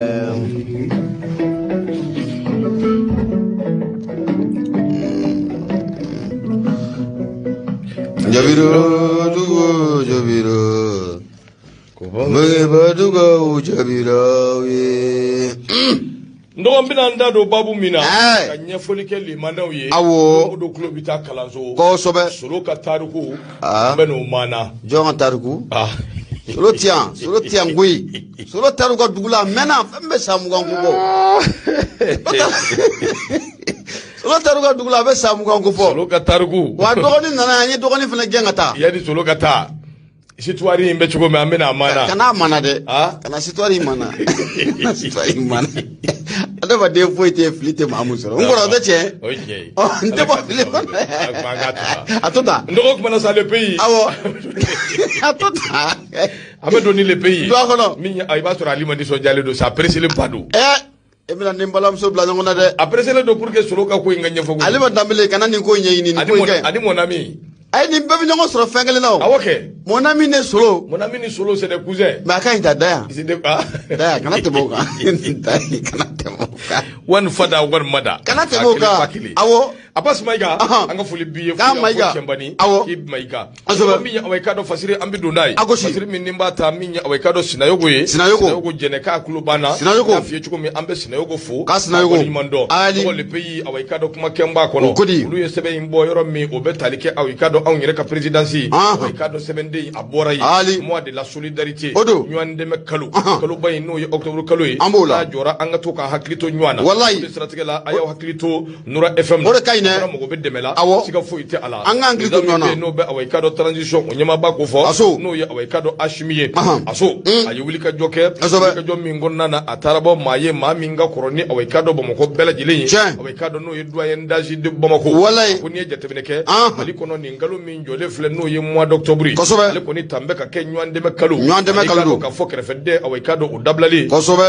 Jabiro, dugo, Jabiro. Mega dugo, Jabiro. Ndo mbina ndado babu mina kanya folike limanaw ye awo do club bita kalanzo ko sobe solo ka taruku beno mana jonga taruku solo tian gui solo taruka dugula mena fembe samuga ngubo solo taruka dugula be samuga ngubo solo ka taruku wa dogoni nana anye dogoni fana gengata yadi solo ka ta situari imbe chugo me amena mana kana mana de kana situari mana situari mana ada ba de foite flite mamusoro ngoro de che okay ndebo flite atota ndoko kuma sa le pays awo atota ame doni le pays do akono minya ay ba sura lima di so jale do sa presser le padu emina nimbalam so bla ngona de après le do pour que solo ka ko nganya fogo ali ba dambele kana ni ko nyi ni ko ngi adi mon ami ay ni bebi nyongo soro fengele na ah okay mon ami ne solo c'est des cousins ma ka inta daya c'est des daya kana te boka kana te boka one father one mother kana te boka awo apas maiga anga fuli biye maiga chambani awo kib maiga azoba minya awekado fasiri ambido nai fasiri minimba ta minya awekado sinayogo jene ka kulubana sinayogo fiye chuko mi ambe sinayogo fu ka sinayogo limando ko le pays awekado kuma kemba kono ulu yesebe imbo yoro mi obetalike awekado awnyere ka presidency awekado 7 day abora yi mois de la solidarité nywande me kalu bay no octobre kalu yi la jora anga to ka haklito nywana wallahi stratégie la ayaw haklito nura fm mo be demela siga fo ite ala anga haklito nywana no be awekado transition onyema ba ko fo no ye awekado ashimiye aso ayi wuli ka joker ka jom mi ngonna na atarabo maye ma mi nga koroni awekado bo mako bela jili awekado no ye doyen daji de bomako wallahi ko ni jetebineke mali kono ni ngalo mi jole fle no ye mois d'octobre le ko ni tambe ka ke nywande me kalu ka fo kere fede awekado o dablali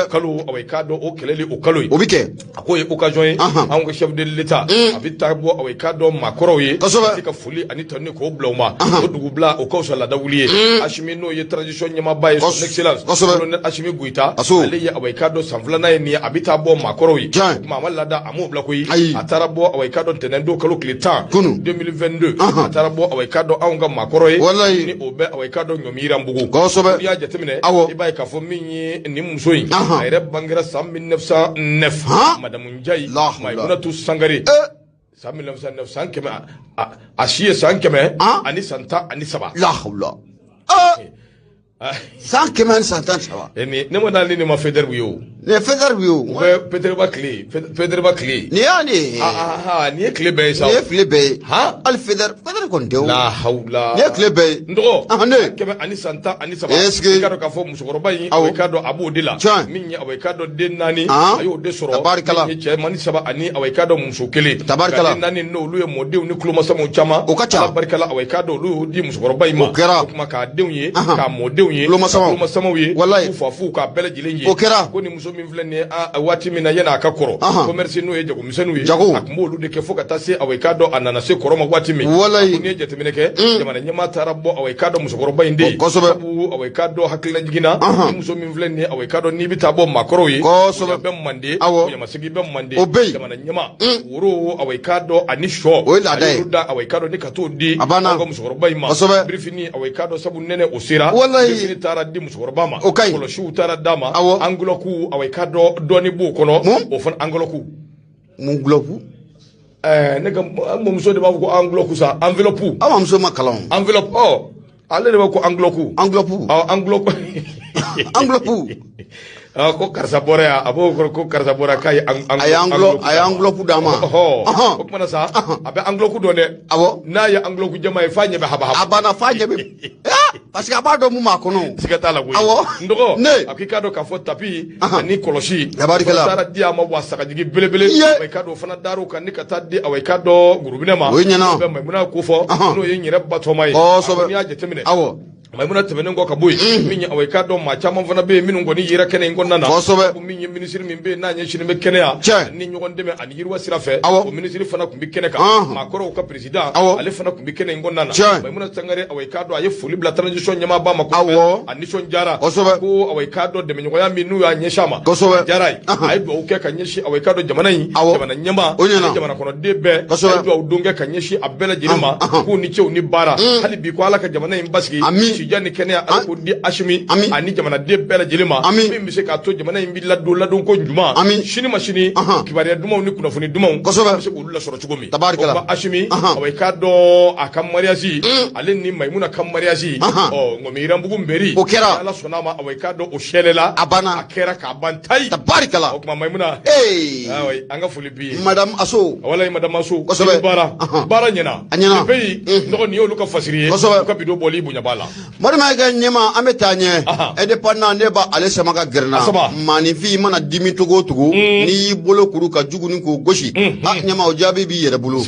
kalu awekado o kelele o kalu obike akoye occasion yi an ko chef de l'état abita bo awekado makoro yi ka fuli ani tonni ko bloma o dugubla o ko sala dawliye ashimi no ye transition nyama baye son excellence colonel ashimi guita ale ya awekado sanflana ni abita bo makoro yi mama lada amu bla ko yi atara bo awekado tenendo kalu clitan 2022 atara bo awekado anga makoro yi ni obe awekado nyomira mbugu ya jetemine ibai ka fo minyi ni musoyi ayre bangira sam 1909 madame Njai maimuna tu sangari sam 1909 keme ashiye san keme ani santa ani saba la hawla san keme santa saba eni ne mo dali ni ma feder wiyo ne feder wiyo Peter ba clé ni ani ni clé be sa ni clé be al feder kon dew la hawla ni clé be ndo ne keme ani santa ani saba kado ka fo musukoroba yi awekado abu dila minni awekado den nani ayo de soro ni che mani saba ani awekado musukele tabarkala nani no lu ye modew ni kloma samo chama tabarkala awekado lu di musukoroba yi ma kuma ka dew ye ka modew ye kloma samo ye fu ka bele jile ye ko ni muso min flene wati mina yana akakoro commerce no ye jago misenu ye akumbo lu de ke fo kata se awekado anana se koroma wati mi ni jetemine ke jamana nyama tarabo awekado musukoroba inde sabu awekado hakila jigina muso min flene awekado ni bitabo makoro ye be mande ya masigi be mande jamana nyama woro awekado anisho da awekado ni kato di ngo musukoroba ima brifini awekado sabu nene osira brifini tara di musukoroba ma kolo shu tara dama angulo ku awekado doni bu kono o fon angulo ku mun gloku ne ga mom so de ba ko angulo ku sa enveloppe am so makalon enveloppe ale de ba ko angulo ku enveloppe ko karsa borea abo ko karsa bora kai anglo ku dama ko mana sa abe anglo ku done abo na ya anglo ku jama e fanye be haba abana fanye be parce que abado mu makono sigata la go ndoko akika do ka fo tapi ni koloshi tabarikala tara dia ma wasaka jigi belebele way kado fana daru kan ni kata di away kado gurubine ma be muna ko fo no ye nyire bato mai ni ya jetemine Maimuna tɛmɛnen kɔ ka bɔ yen min ye aw k'a dɔn maa caman fana bɛ yen minnu kɔni yera kɛnɛ in kɔnɔna na ko min ye minisiri min bɛ yen n'a ɲɛsinnen bɛ kɛnɛya ni ɲɔgɔn dɛmɛ ani yiriwa sira fɛ o minisiri fana tun bɛ kɛnɛ kan maakɔrɔw ka président ale fana tun bɛ kɛnɛ in kɔnɔna na Maimuna Sangare aw k'a dɔn a ye foli bila transition ɲɛmaaba ma kosɛbɛ a nisɔndiyara ko aw k'a dɔn dɛmɛɲɔgɔnya min n'u y'a ɲɛsin a ma a diyara ye a ye dugawu kɛ ka ɲɛsin aw k'a dɔn jamana in jamana ɲɛmaa jamana kɔnɔden bɛɛ a ye dugawu don kɛ ka ɲɛsin a bɛɛ lajɛlen ma k'u ni cɛw ni baara hali bi ko Ala ka jamana in basigi sijan ni kɛnɛya ko di Asimi ani jamanaden bɛɛ lajɛlen ma min bɛ se k'a to jamana in bɛ ladon ko ɲuman sini ma sini kibaruya dumanw ni kunnafoni dumanw bɛ se k'olu lasɔrɔ cogo min o Asimi aw k'a dɔn a ka mariage ale ni Maimuna ka mariage Ngɔmi Yiranbugu mberi o kɛra Ala sɔnna ma aw k'a dɔn o sɛlɛla a kɛra k'a ban tayi tabarikala o kuma Maimuna an ka foli bi Madame Aso walayi Madame Aso baara ɲɛna a bɛɛ nɔgɔ ni y'olu ka fasiri ye u ka bidon bɔli bonya b'a la Marimakɛ ɲɛma an bɛ taa ɲɛ indépendant ne ba ale sama ka gɛrɛna maanifin mana dimi togo togo n'i y'i bolo kuru ka juguni k'o gosi ɲɛma o jaabi b'i yɛrɛ bolo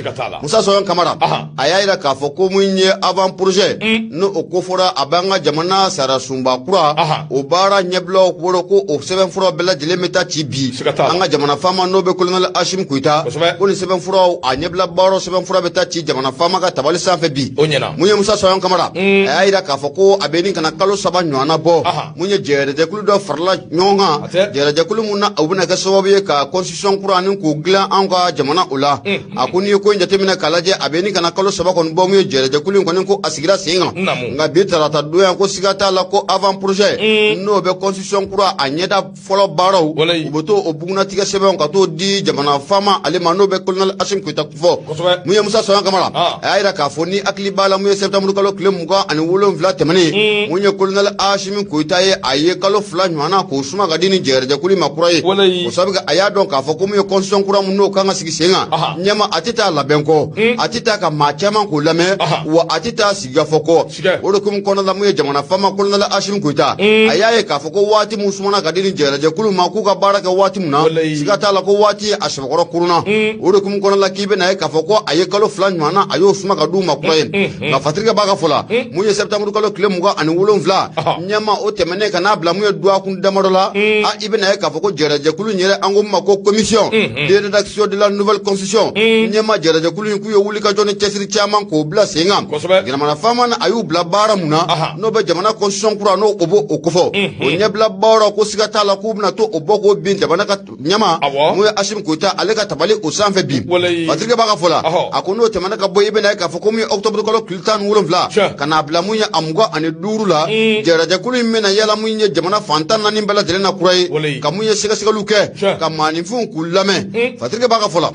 Musa Sɔyɔn Kamara a y'a yira k'a fɔ ko mun ye avant projet n'o o kofɔra a b'an ka jamana sara sunba kura o baara ɲɛbilaw kɔrɔ ko o sɛbɛnfura bɛɛ lajɛlen bɛ taa ci bi an ka jamana faama n'o bɛ colonel Ashim Koyita ko ni sɛbɛnfuraw a ɲɛbila baaraw sɛbɛnfura bɛ taa ci jamana faama ka tabali sanfɛ bi mun ye Musa Sɔyɔn Kamara a y'a yira k'a fɔ ko a bɛ nin kana kalo 3 ɲɔgɔnna bɔ mun ye jɛrɛjɛkulu dɔ farala ɲɔgɔn kan jɛrɛjɛkulu mun na o bɛna kɛ sababu ye ka constitution kura ani k'o dilan an ka jamana o la a ko n'i ye ko in jateminɛ k'a lajɛ a bɛ nin kana kalo 3 kɔni bɔ mun ye jɛrɛjɛkulu in kɔni ko a sigira sen kan nka bi tarata don yan ko siga t'a la ko avant projet n'o bɛ constitution kura a ɲɛda fɔlɔ baaraw u bɛ to o bugunatigɛ sɛbɛnw ka t'o di jamana faama ale ma n'o bɛ colonel Ashim Koyita fɔ mun ye Musa Sɔyɔn Kamara a y'a yira k'a fɔ ni hakili b'a la mun ye septembre kalo tile 27 tɛmɛnen mun ye colonel Ashimi Koyita ye a ye kalo 2 ɲɔgɔnna k'o suma ka di ni jɛrɛjɛkulu ma kura ye o sababu a y'a dɔn k'a fɔ ko mun ye constitution kura mun n'o kan ka sigi sen kan ɲɛma a tɛ taa labɛn kɔ a tɛ taa ka maa caman k'o lamɛn wa a tɛ taa sigikafɔ kɔ o de kun kɔnɔna la mun ye jamana faama colonel Ashimi Koyita a y'a ye k'a fɔ ko waati mun sumana ka di ni jɛrɛjɛkulu ma k'u ka baara kɛ waati mun na siga t'a la ko waati a sɛbɛkɔrɔ kurunna o de kun kɔnɔna la k'i bɛna ye k'a fɔ ko a ye kalo 2 ɲɔgɔnna a y'o suma ka d'u ma kura ye nka fatirikɛ b'a ka fɔ la mun ye septembre kalo tile 27 ɲɛma o tɛmɛnen ka n'a bila mun ye duwakun damadɔ la i bɛna ye k'a fɔ ko jɛrɛjɛkulu in yɛrɛ an ko min ma ko commission de rédaction de la nouvelle constitution ɲɛma jɛrɛjɛkulu in k'u ye wulikajɔ ni cɛsiri caman k'o bila sen kan jamana faama na a y'u bila baara mun na n'o bɛ jamana constitution kura n'o o b'o o kofɔ o ɲɛbila baaraw ko siga t'a la k'u bɛna to o bɔ k'o bin jamana ka ɲɛma mun ye Ashimi Koyita ale ka tabali o sanfɛ bi fatirikɛ b'a ka fɔ la a ko n'o tɛmɛna ka bɔ i bɛna ye k'a fɔ ko mun ye octobre kalo tile 17 ka n'a bila mun ye a 25 la jɛrɛjɛkulu in bɛna yala mun ye jamana fantan 4 bɛɛ lajɛlen na kura ye ka mun ye sɛgɛsɛgɛliw kɛ ka maaninfinw k'u lamɛn fatirikɛ b'a ka fɔ la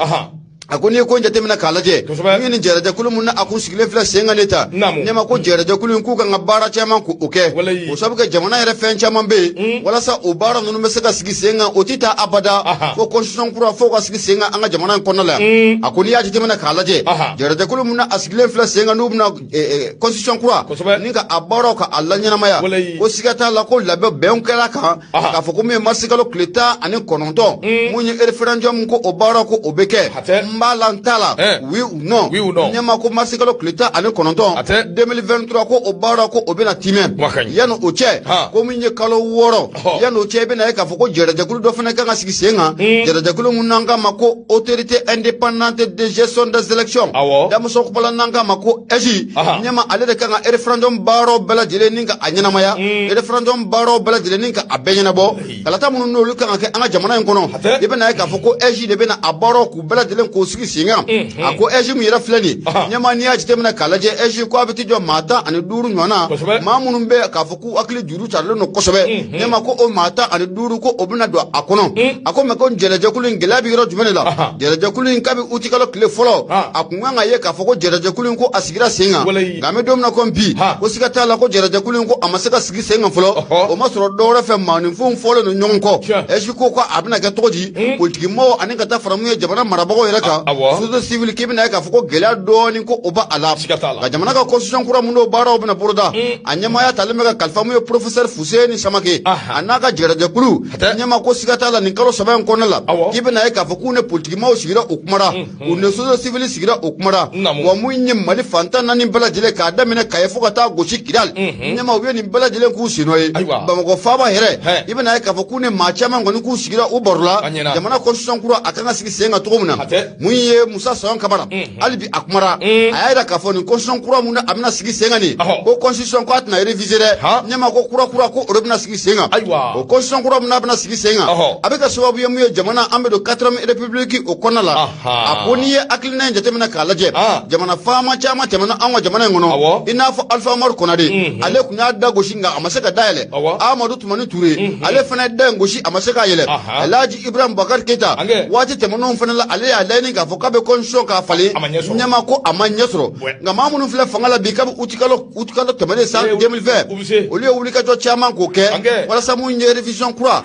a ko n'i ye ko in jateminɛ k'a lajɛ mun ye nin jɛrɛjɛkulu mun na a kun sigilen filɛ sen kan ne ta ɲɛma ko jɛrɛjɛkulu in k'u kan ka baara caman k'o kɛ o sababu kɛ jamana yɛrɛ fɛn caman bɛ yen walasa o baara ninnu bɛ se ka sigi sen kan o tɛ taa abada fo constitution kura fo ka sigi sen kan an ka jamana in kɔnɔna la a ko n'i y'a jateminɛ k'a lajɛ jɛrɛjɛkulu mun na a sigilen filɛ sen kan n'u bɛna constitution kura ni ka a baaraw ka a laɲɛnamaya ko siga t'a la ko labɛn bɛnw kɛra kan k'a fɔ ko min ye marisi kalo tile 19 mun ye référendum ko o baaraw ko o bɛ kɛ mbala ntala oui ou non nyama ko masikalo kleta ani 9 2023 ko o baara ko o bena timɛ yano o cɛ ko min ye kalo 6 yano o cɛ bena ka fɔ ko jɛrɛjɛkulu dɔ fana kan ka sigi sen kan jɛrɛjɛkulu mun nan ka ma ko autorité indépendante de gestion des élections damuso ko bala nan ka ma ko EJ nyama ale de kan ka référendum baaro bɛɛ lajɛlen ni ka a ɲɛnamaya référendum baaro bɛɛ lajɛlen ni ka a bɛɛ ɲɛnabɔ kalata minnu n'olu kan ka kɛ an ka jamana in kɔnɔ i bena ka fɔ ko EJ de bena a baaro k'u bɛɛ lajɛlen k'o sigi sen kan a ko EJ mun yɛrɛ filɛ nin ɲɛma n'i y'a jateminɛ k'a lajɛ EJ ko a bɛ ti jɔ maa 15 ɲɔgɔnna maa minnu bɛ k'a fɔ k'u hakili juru carilen don kosɛbɛ ɲɛma ko o maa 15 ko o bɛna don a kɔnɔ a ko mɛ ko jɛrɛjɛkulu in gɛlɛya bɛ yɔrɔ jumɛn de la jɛrɛjɛkulu in kabi uti kalo tile fɔlɔ a kun kan ka ye k'a fɔ ko jɛrɛjɛkulu in ko a sigira sen kan nka an bɛ don min na ko bi ko siga t'a la ko jɛrɛjɛkulu in ko a ma se ka sigi sen kan fɔlɔ o ma sɔrɔ dɔwɛrɛ fɛ maaninfinw fɔlen don ɲɔgɔn kɔ EJ ko a bɛna kɛ cogo di politikimɔgɔw ani ka taa fara mun ye jamana marabagaw yɛrɛ kan la société civile k'i bɛna ye k'a fɔ ko gɛlɛya dɔɔni ko o ba a la nka jamana ka constitution kura mun n'o baaraw bɛna boloda a ɲɛmaaya talen bɛ ka kalifa mun ye professeur Fuseni Samake a n'a ka jɛgɛjɛkulu ɲɛma ko siga t'a la nin kalo 3 in kɔnɔna la k'i bɛna ye k'a fɔ k'u ni politique maaw sigira o kumara u ni société civile sigira o kumara wa mun ye Mali fantan naani bɛɛ lajɛlen k'a daminɛ Kaye fo ka taa gosi Kidal ɲɛma u ye nin bɛɛ lajɛlen k'u senɔ ye Bamakɔ faaba yɛrɛ i bɛna ye k'a fɔ k'u ni maa caman kɔni k'u sigira u baro la jamana constitution kura a kan ka sigi sen kan cogo min na mun ye Musa Sayon Kamara hali bi a kumara a y'a yira k'a fɔ nin constitution kura mun a bɛna sigi sen kan nin ko constitution ko a tɛna réviser dɛ ɲɛma ko kura ko o de bɛna sigi sen kan o constitution kura mun a bɛna sigi sen kan a bɛ kɛ sababu ye mun ye jamana an bɛ don 4ème république o kɔnɔna la a ko n'i ye hakilina in jateminɛ k'a lajɛ jamana faama caman tɛmɛna an ka jamana in kɔnɔ i n'a fɔ Alpha Umaru Konate ale tun y'a da gosi nka a ma se ka dayɛlɛ Amadu Tumani Ture ale fana ye da in gosi a ma se k'a yɛlɛ Alhaji Ibrahim Bakari Keita waati tɛmɛnenw fana la ale y'a laɲini k'a fɔ k'a bɛ constitution k'a falen ɲɛma ko a ma ɲɛ sɔrɔ nka maa minnu filɛ fanga la bi kabi uti kalo tɛmɛnen san 2020 olu ye wulikajɔ caman k'o kɛ walasa mun ye révision kura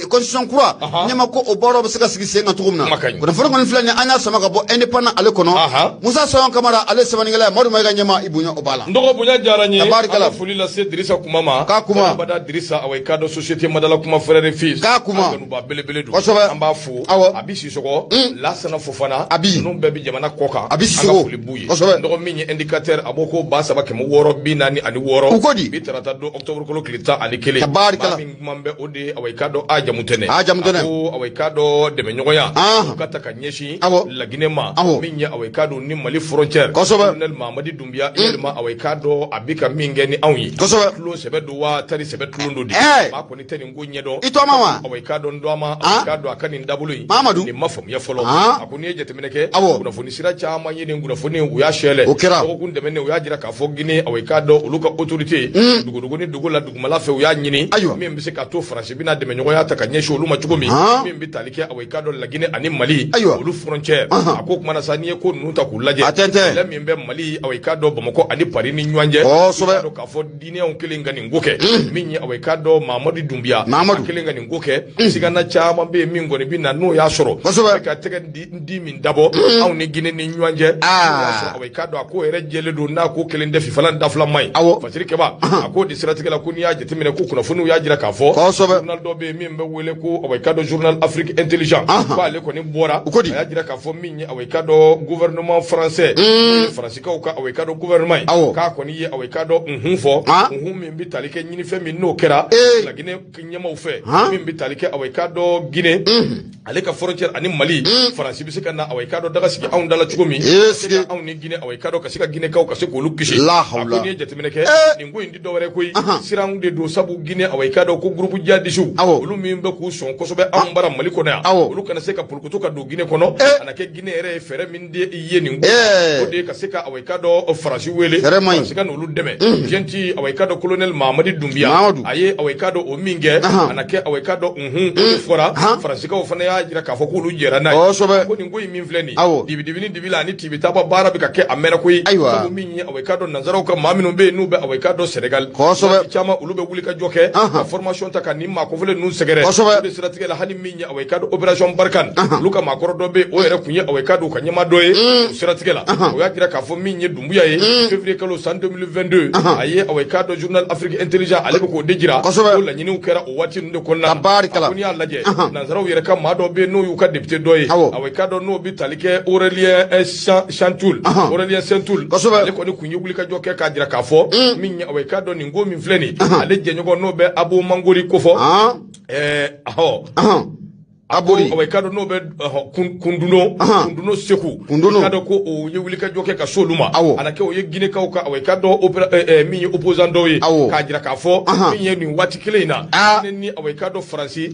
constitution kura ɲɛma ko o baaraw bɛ se ka sigi sen kan cogo min na kunnafoni kɔni filɛ nin an y'a sama ka bɔ indépendant ale kɔnɔ Musa Sayon Kamara ale sɛbɛnnikɛla ye Madu Mayiga ɲɛma i bonya o b'a la n dɔgɔ bonya diyara n ye an ka foli lase Dirisa Kuma ma k'a kuma Abada Dirisa awɔ i k'a dɔn société Madala Kuma frère et fils k'a kuma kanuba belebele don kosɛbɛ an b'a fo a bi Sisɔgɔ Lasana Fofana ninnu bɛɛ bi jamana kɔ kan a bi Sisɔgɔ foli b'u ye n dɔgɔ min ye indicateur a b'o ko 3746 u ko di bi tarata don octobre kalo tile 11 tabarikala min kuma bɛ o de awɔ i k'a dɔn a jamutɛnɛ ko awɔ i k'a dɔn dɛmɛɲɔgɔnya u ka ta ka ɲɛsin Laginɛ ma min ye awɔ i k'a dɔn ni Mali frontière colonel Mamadi Doumbia yɛlɛma awɔ i k'a dɔn a bi ka min kɛ ni anw ye tulo sɛbɛ don wa tari sɛbɛ tulon don de maa kɔni tɛ nin ko ɲɛdɔn i tɔma wa awɔ i k'a dɔn dɔn ma awɔ i k'a dɔn a ka nin dabolo in nin ma faamuya fɔlɔ a ko n'i ye jateminɛ kɛ kunnafoni sira caman ye nin kunnafoni u y'a sɛlɛ dɔgɔkun tɛmɛnen u y'a jira k'a fɔ Guinée awɔ i k'a dɔn olu ka autorité dugudugu ni dugu la dugumala fɛ u y'a ɲini min bɛ se ka to Faransi bɛna dɛmɛɲɔgɔnya ta ka ɲɛsin olu ma cogo min min bɛ tali kɛ awɔ i k'a dɔn Laginɛ ani Mali olu frontière a ko kumana sa n'i ye ko ninnu ta k'u lajɛ kɛlɛ min bɛ Mali awɔ i k'a dɔn Bamakɔ ani Paris ni ɲɔgɔn cɛ i k'a dɔn k'a fɔ diinɛw kelen ka nin ko kɛ min ye awɔ i k'a dɔn Mamadi Doumbia a kelen ka nin ko kɛ sigana caman bɛ yen min kɔni bɛ na n'o y'a sɔrɔ ka tɛgɛ di min dabɔ anw ni Guinée ni ɲɔgɔn cɛ awɔ i k'a dɔn a ko yɛrɛ jɛlen don n'a ko kelen tɛ fifalan dafila ma ye fasirikɛba a ko de siratigɛ la ko n'i y'a jateminɛ ko kunnafoniw y'a jira k'a fɔ journal dɔ bɛ yen min bɛ wele ko awɔ i k'a dɔn journal Afrique Intelligent ko ale kɔni bɔra a y'a jira k'a fɔ min ye awɔ i k'a dɔn gouvernement français Faransikaw ka awɔ i k'a dɔn gouvernement k'a kɔni ye awɔ i k'a dɔn fɔ min bɛ tali kɛ ɲinifɛn min n'o kɛra Laginɛ ɲɛmaw fɛ min bɛ tali kɛ awɔ i k'a dɔn Guinée ale ka frontière ani Mali Faransi bɛ se ka na awɔ i k'a dɔn daga sigi anw dala cogo min anw ni Guinée awɔ i k'a dɔn ka se ka Guinékaw ka se k'olu kisi a ko n'i ye jateminɛ kɛ nin ko in ti dɔwɛrɛ koyi siranw de don sabu Guinée awɔ i k'a dɔn ko groupe jihadistes olu min bɛ k'u sɔn kosɛbɛ anw bara Mali kɔnɔ yan olu kana se ka porokoto ka don Guinée kɔnɔ a na kɛ Guinée yɛrɛ ye fɛɛrɛ min de ye nin ko o de ka se ka awɔ i k'a dɔn Faransi wele Faransi ka n'olu dɛmɛ jɛnti awɔ i k'a dɔn colonel Mamadi Doumbia a ye awɔ i k'a dɔn o min kɛ a na kɛ awɔ i k'a dɔn o de fɔra Faransikaw fana y'a jira k'a fɔ k'olu jɛra n'a ye ko nin ko in min filɛ nin dibi ni dibi la ani tibitaba baara bɛ ka kɛ a mɛnna koyi sabu min ye awɔ i k'a dɔn nanzaraw ka maa minnu bɛ yen n'u bɛ awɔ i k'a dɔn Sénégal caman olu bɛ wuli ka jɔ kɛ ka formation ta ka nin maa kofɔlen ninnu sɛgɛrɛ o de siratigɛ la hali min ye awɔ i k'a dɔn opération Barkhane olu ka maakɔrɔ dɔ bɛ yen o yɛrɛ tun ye awɔ i k'a dɔn ka ɲɛma dɔ ye o siratigɛ la o y'a jira k'a fɔ min ye Doumbouya ye février kalo san 2022 a ye awɔ i k'a dɔn journal Afrique Intelligent ale bɛ k'o de jira ko laɲiniw kɛra o waati ninnu de kɔnɔna na ko n'i y'a lajɛ nanzaraw yɛrɛ ka maa dɔ bɛ yen n'o y'u ka député dɔ ye awɔ i k'a dɔn n'o bɛ tali kɛ Aurélien Santoul ale kɔni tun ye wulikajɔ kɛ k'a jira k'a fɔ min ye awɔ i k'a dɔn nin ko min filɛ nin ale jɛɲɔgɔn n'o bɛ Abo Mangori ko fɔ Abori awɔ i k'a dɔn n'o bɛ Kunduno Seku i k'a dɔn ko o ye wulikajɔ kɛ ka se olu ma a na kɛ o ye Guinékaw ka awɔ i k'a dɔn min ye opposant dɔw ye k'a jira k'a fɔ min ye nin waati kelen in na ni awɔ i k'a dɔn Faransi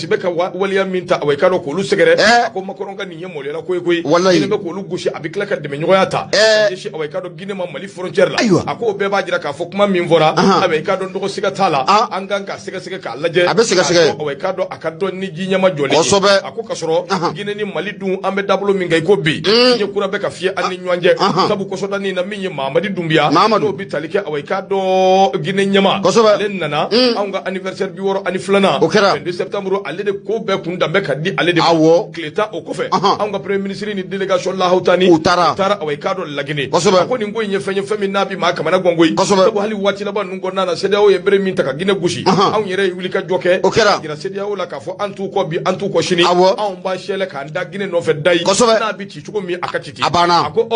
bɛ ka waleya min ta awɔ i k'a dɔn k'olu sɛgɛrɛ a ko Macron ka nin ye mɔliyala koyi Guinée bɛ k'olu gosi a bɛ tila ka dɛmɛɲɔgɔnya ta ɲɛsin awɔ i k'a dɔn Guinée ma Mali frontière la a ko o bɛɛ b'a jira k'a fɔ kuma min fɔra awɔ i k'a dɔn dɔgɔ siga t'a la an kan ka sɛgɛsɛgɛ k'a lajɛ awɔ i k'a dɔn a ka dɔn ni ji ɲɛma jɔlen a ko ka sɔrɔ Guinée ni Mali dun an bɛ dabolo min kan i ko bi ye kura bɛ ka fiyɛ an ni ɲɔgɔn cɛ sabu kɔsɔdani na min ye Mamadi Doumbia n'o bi tali kɛ awɔ i k'a dɔn Guinée ɲɛma ale nana anw ka anniversaire 62 22 septembre ale de ko bɛɛ kun danbɛ ka di ale de ma tile 10 o kɔfɛ anw ka premier ministre ni délégation lahawtani u taara awɔ i k'a dɔn Laginɛ a ko nin ko in ye fɛn min n'a bi maa kamana gɔngo ye sabu hali waati laban ninnu kɔnɔna na CEDEAO ye bere min ta ka Guinée gosi anw yɛrɛ ye wuli ka jɔ kɛ yira CEDEAO la k'a fɔ an t'u kɔ bi an t'u kɔ sini anw b'an sɛlɛ k'an da Guinée nɔfɛ da yi n'a bi ci cogo min a ka ci ten a ko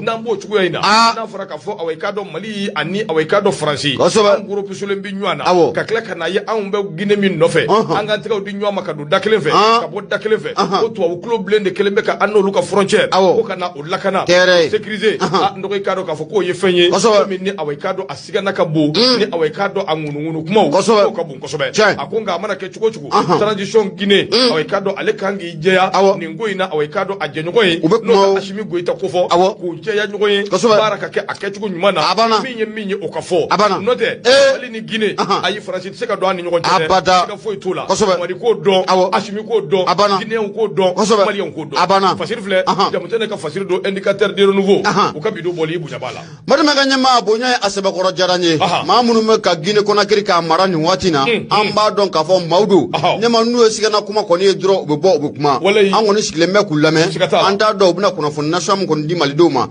n'an b'o cogoya in na n'a fɔra k'a fɔ awɔ i k'a dɔn Mali ani awɔ i k'a dɔn Faransi an groupe solen bi ɲɔgɔn na ka tila ka na ye anw bɛ Guinée min nɔfɛ an k'an tɛgɛw di ɲɔgɔn ma ka don da kelen fɛ ka bɔ da kelen fɛ ko tubabu kulo bilen de kelen bɛ ka an n'olu ka frontière ko ka na o lakana sécuriser n dɔgɔ i k'a dɔn k'a fɔ k'o ye fɛn ye min ni awɔ i k'a dɔn a sigana ka bon ni awɔ i k'a dɔn a ŋunuŋunu kumaw k'o ka bon kosɛbɛ a ko nka a mana kɛ cogo cogo transition Guinée awɔ i k'a dɔn ale kan k'i jɛya nin ko in na awɔ i k'a dɔn a jɛɲɔgɔn ye n'o ka Assimi Goïta ko fɔ k'u jɛya ɲɔgɔn ye baara ka kɛ a kɛcogo ɲuman na min ye o ka fɔ n'o tɛ Mali ni Guinée ayi Faransi tɛ se ka don an ni ɲɔgɔn cɛ dɛ ka foyi t'o la Mamadi k'o dɔn Assimi k'o dɔn Guinéen k'o dɔn Malien k'o dɔn fasiri filɛ jamu tɛ ne ka fasiri don indicateur de renouveau u ka bidon bɔli i bonya b'a la Madame ka ɲɛmaa bonya ye a sɛbɛkɔrɔ diyara n ye maa minnu bɛ ka Guinée Conakry k'a mara nin waati na an b'a dɔn k'a fɔ maaw don ɲɛma n'u ye sigana kuma kɔni ye dɔrɔn u bɛ bɔ u bɛ kuma an kɔni sigilen bɛ k'u lamɛn an t'a dɔn u bɛna kunnafoni nasuwa min kɔni di malidenw ma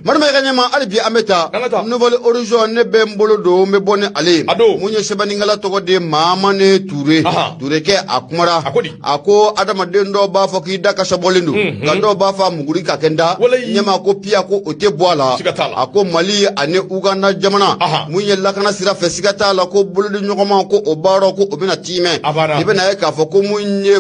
Madame ka ɲɛmaa hali bi an bɛ taa Nouvelle Horizon ne bɛ n bolo don n bɛ bɔ ni ale ye mun ye sɛbɛnnikɛla tɔgɔ de Mahamane Touré Touré a kumara a ko adamaden dɔw b'a fɔ k'i da kasabɔlen don nka dɔw b'a fɔ a muguri ka kɛ n da ɲɛma ko piya ko o tɛ bɔ a la a ko Mali ani Uganda jamana mun ye lakana sira fɛ siga t'a la ko bolodi ɲɔgɔnma ko o baaraw ko o bɛna tiimɛ i bɛna ye k'a fɔ ko mun ye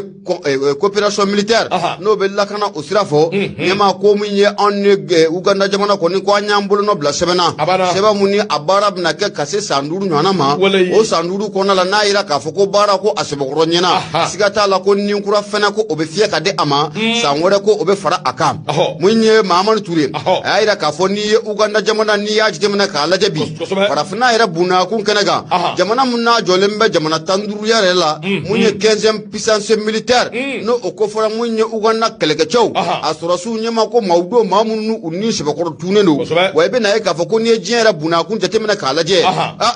coopération militaire n'o bɛ lakana o sira fɔ ɲɛma ko mun ye anw ni Uganda jamana kɔni ko an y'an bolonɔ bila sɛbɛnna sɛbɛn mun ni a baara bɛna kɛ ka se san 5 ɲɔgɔnna ma o san 5 kɔnɔna la n'a yira k'a fɔ ko baara ko a sɛbɛkɔrɔ ɲɛna siga t'a la ko ninkura fɛnɛ ko o bɛ fiyɛ ka di a ma san wɛrɛ ko o bɛ fara a kan mun ye Mahamane Touré a y'a yira k'a fɔ n'i ye Uganda jamana n'i y'a jateminɛ k'a lajɛ bi farafinna yɛrɛ bunakun kɛnɛ kan jamana mun n'a jɔlen bɛ jamana 15 yɛrɛ la mun ye 15e puissance militaire n'o o kofɔra mun ye Uganda kɛlɛkɛcɛw a sɔrɔsiw ɲɛma ko maaw don maa minnu u ni sɛbɛkɔrɔ tunnen don wa i bɛna ye k'a fɔ ko n'i ye diɲɛ yɛrɛ bunakun jateminɛ k'a lajɛ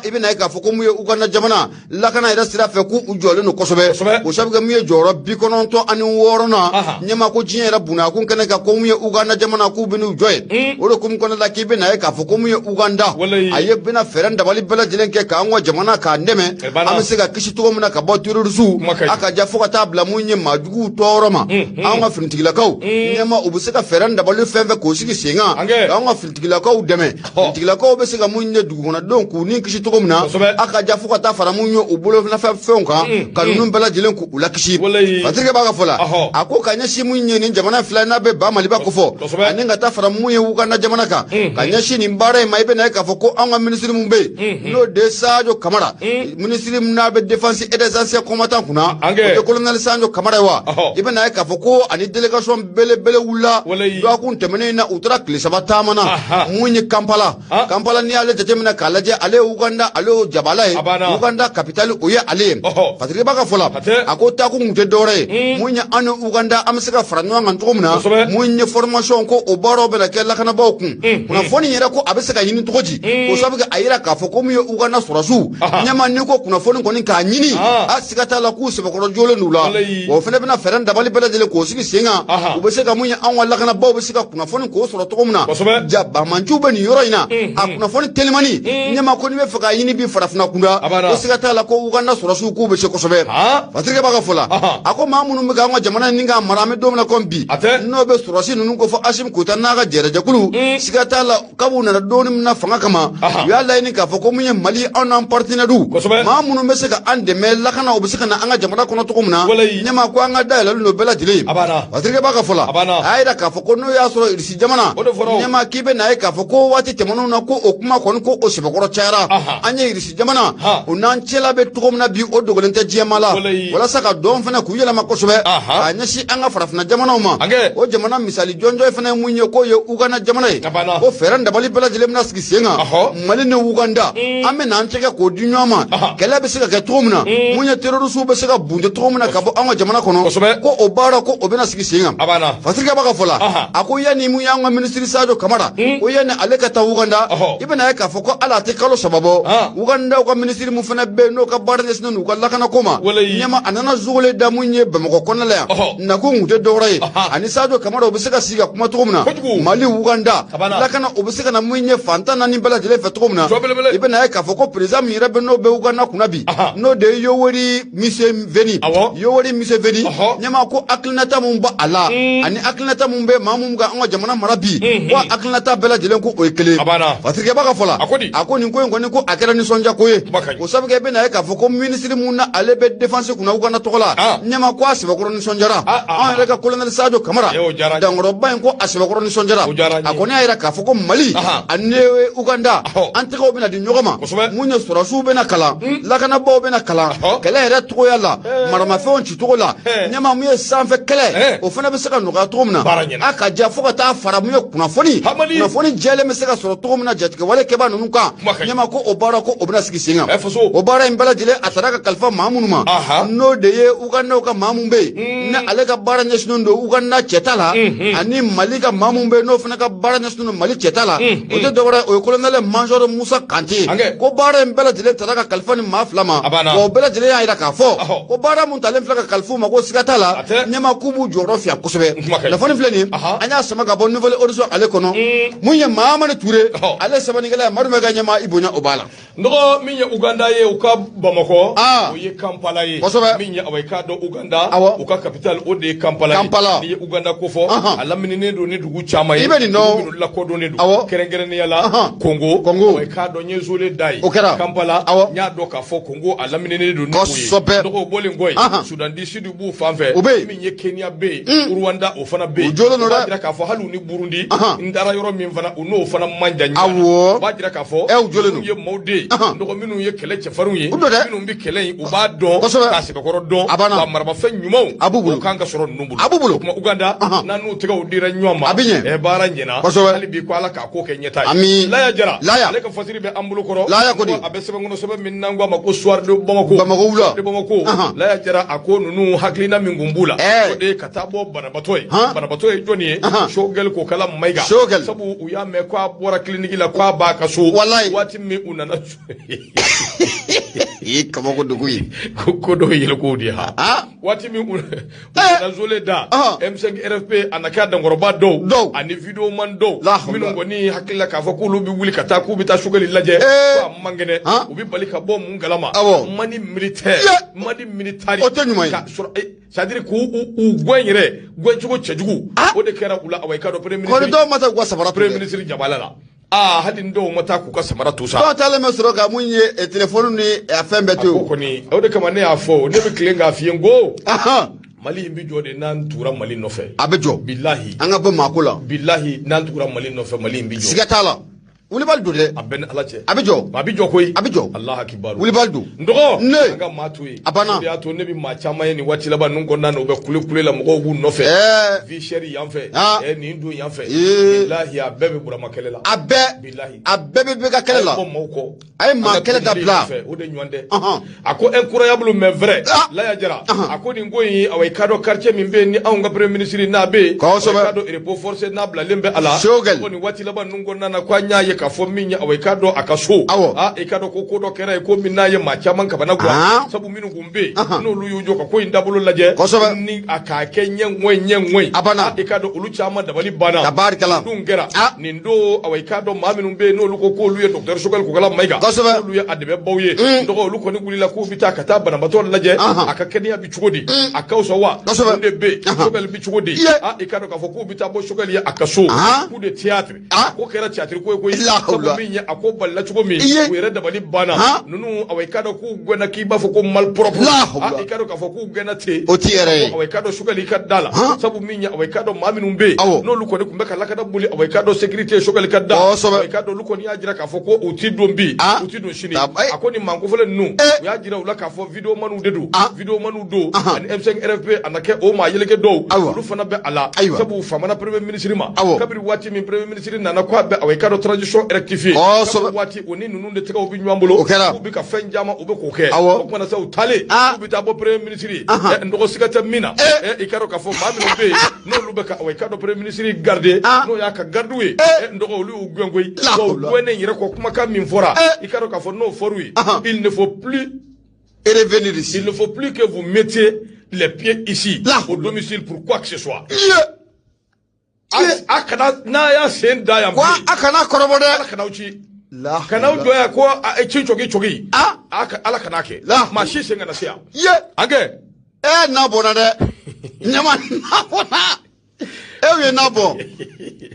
i bɛna ye k'a fɔ ko mun ye Uganda jamana lakana yɛrɛ sira fɛ k'u jɔlen don kosɛbɛ o sabu kɛ mun ye jɔyɔrɔ 96 na ɲɛma ko diɲɛ yɛrɛ bunakun kɛnɛ kan ko mun ye Uganda jamana k'u bɛ n'u jɔ ye o de kun kɔnɔ la k'i bɛna ye k'a fɔ ko mun ye Uganda a ye bɛna fɛɛrɛ dabali bɛɛ lajɛlen kɛ k'an ka jamana k'a dɛmɛ an bɛ se ka kisi cogo min na ka bɔ terrorisiw a ka ja fo ka taa bila mun ye maajuguw tɔɔrɔ ma an ka finitigilakaw ɲɛma u bɛ se ka fɛɛrɛ dabali fɛn fɛn k'o sigi sen kan k'an ka finitigilakaw dɛmɛ finitigilakaw bɛ se ka mun ye dugukɔnɔdenw k'u ni kisi cogo min na a ka ja fo ka taa fara mun ye u bolo fɛnw kan ka ninnu bɛɛ lajɛlen k'u lakisi Patrick b'a ka fɔ la a ko ka ɲɛsin mun ye nin jamana fila n'a bɛ ba Maliba ko fɔ ani ka taa fara mun ye Uganda jamana kan ka ɲɛsin nin baara in ma i bɛna ye k'a fɔ ko an ka minisiri mun bɛ yen n'o de Sadio Kamara minisiri mun n'a bɛ défense et des anciens combattants kunna o tɛ colonel Sadio Kamara ye wa i bɛna ye k'a fɔ ko ani délégation belebele wulila dɔgɔkun tɛmɛnen na u taara tile 3 taama na mun ye Kampala n'i y'ale jateminɛ k'a lajɛ ale ye Uganda ale ye jabala ye Uganda capitale o ye ale ye Patrick b'a ka fɔ la a ko taa kun tɛ dɔwɛrɛ ye mun ye an ni Uganda an bɛ se ka fara ɲɔgɔn kan cogo min na mun ye formation ko o baaraw bɛ na kɛ lakanabaaw kun kunnafoni yɛrɛ ko a bɛ se ka ɲini cogo di o sabu kɛ a yira k'a fɔ ko mun ye Uganda sɔrɔsiw ɲɛma ni ko kunnafoni kɔni k'a ɲini a siga t'a la k'u sɛbɛkɔrɔ jolen d'u la o fana bɛna fɛɛrɛ dabali bɛɛ lajɛlen k'o sigi sen kan u bɛ se ka mun ye an ka lakanabaaw bɛ se ka kunnafoni k'o sɔrɔ cogo min na bamanjuw bɛ nin yɔrɔ in na a kunnafoni telimani ɲɛma ko n'i bɛ fɛ k'a ɲini bi farafinna kunda o siga t'a la ko Uganda sɔrɔsiw k'u bɛ se kosɛbɛ Patrick b'a ka fɔ la a ko maa minnu bɛ k'an ka jamana nin k'a mara an bɛ don min na komi bi n'o bɛ sɔrɔsi ninnu ko fɔ Assimi Goïta n'a ka jɛrɛjɛkulu siga t'a la kab'u nana dɔɔni min na fanga kama u y'a laɲini k'a fɔ ko mun ye Mali anw n'an partenaires maa minnu bɛ se ka an dɛmɛ lakana u bɛ se ka na an ka jamana kɔnɔ cogo min na ɲɛma ko an ka dayɛlɛlen don bɛɛ lajɛlen Patrick b'a ka fɔ la a y'a yira k'a fɔ ko n'o y'a sɔrɔ Irisi jamana ɲɛma k'i bɛ na ye k'a fɔ ko waati tɛmɛnenw na ko o kuma kɔni ko o sɛbɛkɔrɔ cayara an ye Irisi jamana o n'an cɛla bɛ cogo min na bi o dogolen tɛ diɲɛma la walasa ka dɔn fana k'u yɛlɛma kosɛbɛ k'a ɲɛsin an ka farafinna jamanaw ma o jamana misali jɔnjɔ fana ye mun ye k'o ye Uganda jamana ye ko fɛɛrɛ dabali bɛɛ lajɛlen bɛna sigi sen kan Mali ni Uganda an bɛ n'an tɛgɛ k'o di ɲɔgɔn ma kɛlɛ bɛ se ka kɛ cogo min na mun ye terrorisiw bɛ se ka bunte cogo min na ka bɔ an ka jamana kono ko o baara ko o bena sigi sen kan fasirika baka fola ako yani mu yanga ministry Sadio Kamara o yani ale ka ta Uganda ibena ya ka fo ko ala te kalo sababo Uganda ko ministry mu fana be no ka baara nesno no ka lakana koma nyama anana zugole da munye be mako konna la na ko ngute dore ani Sadio Kamara obisika siga kuma tugumna Mali Uganda lakana obisika na munye fantana ni bala jele fetumna ibena ya ka fo ko president mi rebe no be Uganda kunabi no de yowori mise veni yowori mise veni nyama ko aklinata mumba ala ani aklinata mumbe mamumga ngo jamana marabi ko aklinata bela jele ko o ekele fatrike baka fola akoni ko ngoni ko akera ni sonja ko ye ko sabike be na ka fo ko ministre munna ale be defense kuna Uganda tokola nyama ko asiba ko ni sonjara an reka colonel Sadio Kamara dangro bayin ko asiba ko ni sonjara akoni ayira ka fo ko Mali anne Uganda ante ko be na di nyogoma munya surasu be na kala lakana bo be na kala kala era to yalla marama fe on chito la nyama mu ye sanfe kele o fana be se ka no ga to mna aka ja fo ka ta fara mu ye kuna foni jele me se ka soro to mna jatika wale ke ba nunu ka nyama ko o bara ko o bena sigi singa o bara imbala jele ataraka kalfa mamunuma no de ye Uganda ka mamumbe na ale ka bara nyesno ndo Uganda chetala ani Mali ka mamumbe no fana ka bara nyesno Mali chetala o de dogora o colonel Major Musa Kanti ko bara imbala jele taraka kalfa ni maflama ko bela jele ya ira ka fo ko bara mun talen flaka kalfu ma ko sigatala nyama kubu jorofia kusebe la foni fleni anya sama ga bon nouvelle horizon ale kono munye mama ne touré ale sabani gala marume ga nyama ibunya obala ndogo minya Uganda ye uka Bamako o ye Kampala ye minya aweka do Uganda uka capital o de Kampala ye Uganda ko fo alamini ne do ne dugu chama ye no la ko do ne do kerengere ne yala Congo aweka do nyezole dai Kampala nya do ka fo Congo alamini ne do ne ko ndogo bole ngoy Sudan di Sud bu fanfe minye Kenya be Rwanda o fana be ba ka fo halu ni Burundi ndara yoro min fana uno fana manja nya ba dira ka fo ye mode ndogo minu ye kele chefaru ye minu bi kele u ba do ka se ko do ba marba fe nyumo o kanga soro numbulu kuma Uganda nanu tiga o dira nyoma e bara nyina ali bi ko ala ka ko ke nyeta la ya jara ale ka fasiri be ambulu koro abese ngono sobe min nangwa mako soir de Bamako la ya jara ako nunu haklina mingumbula ko de katabo banabatoy joni shogel ko kala maiga sabu uya me ko abora kliniki la ko ba ka so wati mi unana kama ko duguyi ko do yelo ko di ha wati mi unana zole da M5 RFP anaka da ngoroba do ani video man do minu ngoni hakila ka fa ko lubi wuli kata ku bita shogel laje ko mangene ubi balika bo mun galama mani militaire ka c'est-à-dire ko u gwenyere gwenchugo chejugu o de kera ula awai ka do premier ministre ko do mata gwa sabara premier ministre Jabalala hadin do mata ku ka samara tusa to tale me soro ga munye telephone ni afembe to ko ni o de kama ne afo ne be klenga fiengo Mali mbi jode nan tura Mali nofe abejo billahi anga ba makula billahi nan tura Mali nofe Mali mbi jode sigatala wuli baldu de aben alache abijo koy Allah akibar wuli baldu ndogo ne nga matuyi abana ya to ne bi ma chama ye ni wati laba nungo nano be kule la mko wu nofe vi sheri yanfe ni ndu yanfe billahi abebe burama kelela billahi abebe be ka kelela ko moko ay ma kele da bla o de nyonde ako incroyable mais vrai la ya jara ako ni ngoyi awai kado quartier min be ni awunga premier ministre na be kado repos forcé na bla lembe ala ko ni wati laba nungo nana kwa nya ka fo minya awai kado akaso ikado ko do kera ko minna ye ma chaman ka bana gwa sabu minu gumbe no lu yujo ka ko indabulo laje ni aka kenyen wenyen ikado ulu chama da bali bana tabarikala dungera ni ndo awai kado ma minu be no lu ko lu ye docteur Sokal ko kala maiga lu ye adebe bawye ndo lu ko ni gulila ko bita ka ta bana bato laje aka kenya bi chugodi aka so wa nde be Sokal bi chugodi ikado ka fo ko bita bo Sokal ye akaso ku de théâtre ko kera théâtre ko sabu minya ako balla chugo mi were da bali bana nunu awai kado ku gwena ki bafo ko mal propre ikado ka fo ku gwena te o tiere awai kado Sokal ka dala sabu minya awai kado maminu be no luko ni kumbeka lakada buli awai kado sécurité Sokal ka da awai kado luko ni ajira ka fo ko uti dombi uti don shini ako ni manko fele nu ya jira ula ka fo video manu dedu video manu do an M5 RFP anake o ma yeleke do lu fana be ala sabu famana premier ministre ma kabiri wati min premier ministre nana ko be awai kado transition position rectifiée wati oni nunu de tega obi nyambolo ubi ka fenjama ube ko ke o kuma na sa utale ubi ta bo premier ministre ndo sikata mina ikaro ka fo mami no be no lube ka we ka do premier ministre garder no ya ka garduwe ndo lu ugwengwe ko gwene yire ko kuma ka min fora ikaro ka fo no forui il ne faut plus revenir ici. Il ne faut plus que vous mettiez les pieds ici au domicile pour quoi que ce soit. Akana na ya sen da ya. Kwa akana korobode. Akana uchi. Kana ujo ya ko chogi. Ala kana ke. Ma shi senga na sia. Age. Na bona de. Nyama na bona. We na bon.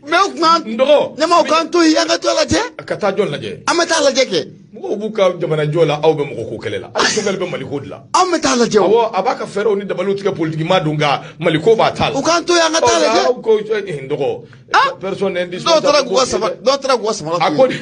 Me ukman. Ndo. Nyama ukantu yanga to laje. Akata jol laje. Amata laje ke. Mo buka jamana jola aw be mo ko kelela ay so galbe maliko dla amata la jew awo abaka fero ni dabalu tika politique madunga maliko ba tal o kan to ya ngata la je ko ndoko personne indispensable do tra go sama akoni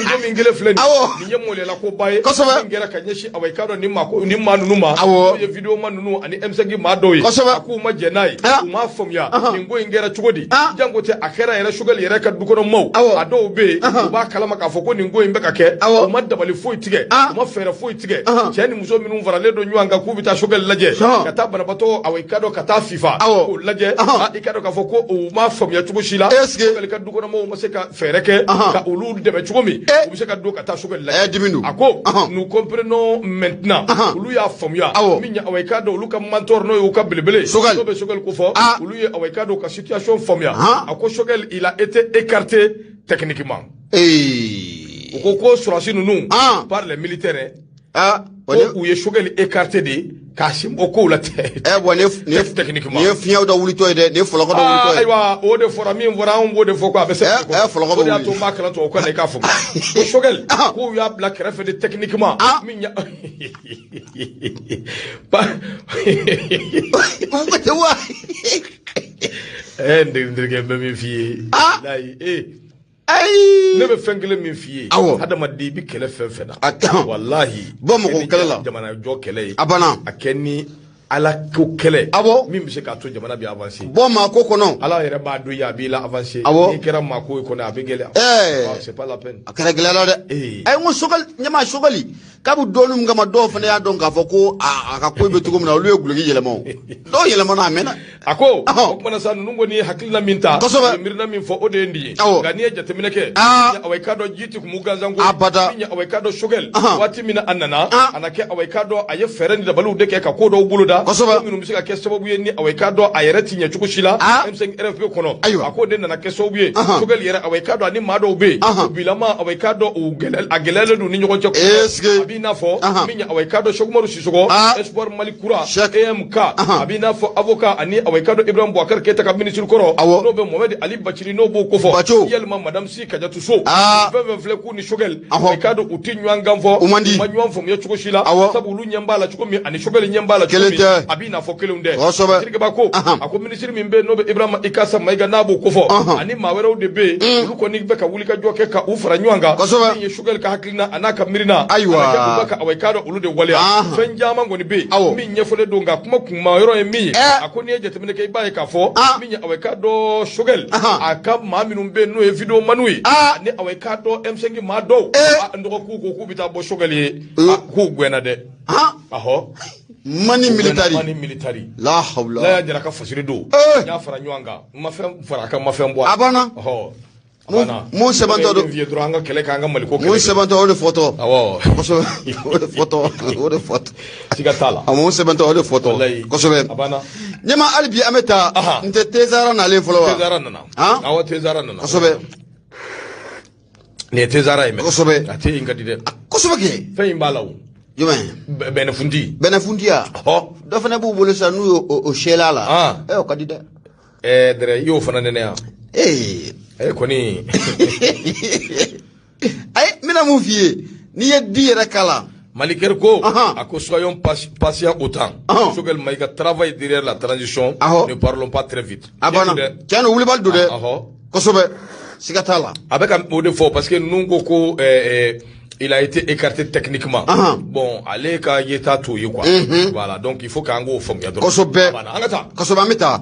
ngomi ngele fleni ni yemole la ko baye ngera kanyeshi awai kado ni mako ni manunuma ye video manunu ani msg madoyi aku ma jenai ma fomya ngo ngera chugodi jango te akera yera shugal yera ka dukono maw ado be ba kalama ka foko ni ngo imbe ka ke dabali foyi tige ma fere foyi tige cheni muso minun farale do nyanga kubita shogal laje kata bana bato awai kado kata fifa ko laje ikado ka foko o ma famya tugo shila shogal ka duko na mo ma se ka fere ke ka ulu de be tugo mi o se ka do kata shogal laje ako nous comprenons maintenant ulu ya famya minya awai kado ulu ka mentor no ka belebele so be shogal ko fo ulu ya awai kado ka situation famya ako shogal il a été écarté techniquement Koko surasi nunu par les militaires où ye shogal écarté de kashim oko la tête techniquement ne fiaw da wulito de ne folo ko da wulito aywa o de forami vora on bo de foko abe se folo ko ya to makala to ko ne ka foko shogal ko ya black ref de techniquement minya pa on ko te wa ndege be mi fi lai ne be fengele min fiye hadama de bi kele fenfena wallahi bo mo ko kele la jamana jo kele abana akeni ala ko kele min bi se ka to jamana bi avancer bo ma ko kono ala yere ba do ya bi la avancer ni kera ma ko ko na bi gele c'est pas la peine akara gele la de ay mo sogal nyama sogali kabu donu ngama do fana ya don ka foko aka ko be tugo na lu egulu yelemo do yelemo na mena ako ko na sanu ngoni hakilna minta mirna min fo ode ndi ngani e jatemine ke awai kado jiti ku muganzango minya awai kado shogel wati mina annana anake awai kado aye fereni da balu de ke ka ko do buluda minu misika ke sababu yenni awai kado ayereti nya chukushila m5 rfp kono ako de na ke sababu ye shogel yere awai kado ani mado be bilama awai kado o gelel agelele du ni nyoko chako abina fo minya awai kado shogmaru sisoko espoir malikura amk abina fo avocat ani awai kado ibrahim bouakar keta ka ministre koro no be mohamed ali bachiri no bo ko fo yelma madame si kajatu so be vle ku ni shogel awai kado utinwa ngamfo manywa fo me chuko shila sabu lu nyambala chuko mi ani shogel nyambala chuko mi abina fo kelunde sirke bako ako ministre mi be no be ibrahim ikasa maiga nabo ko fo ani mawero de be lu ko ni be ka wuli ka joke ka ufra nywanga ni shogel ka haklina anaka mirina baka awai kado ulude wale fen jama ngoni be min nyefole do nga kuma yoro e mi akoni e jetemene kay baye ka fo min awai kado shogel aka ma minum be no e video manui ni awai kado m5 ma do ndoko ku bita bo shogel e ku gwena de mani military la hawla la jara ka fasiri do ya fara nywanga ma fem fara ka ma fem bo abana mo sebanto do vie droanga kele kanga maliko mo sebanto o de photo koso o de photo sigatala mo sebanto o de photo koso be abana nyama albi ameta nte tezara na le follow tezara nana tezara nana koso be ne tezara ime koso be ate ingadi de koso be ke fe imbalaw benefundi ya do fana bu bolo sa nu o shela la o kadida dere yo fana nene ya koni ay mina mu fie ni ye dire kala Maliker ko ako soyons patients autant Shogel Maïga travaille derrière la transition ne parlons pas très vite abana tiano wuli baldo de ko sobe sigatala avec un mot de fort parce que nous ko il a été écarté techniquement. Bon, allez ka yeta to yi quoi. Voilà, donc il faut qu'en go fam ya do. Kosoba mita.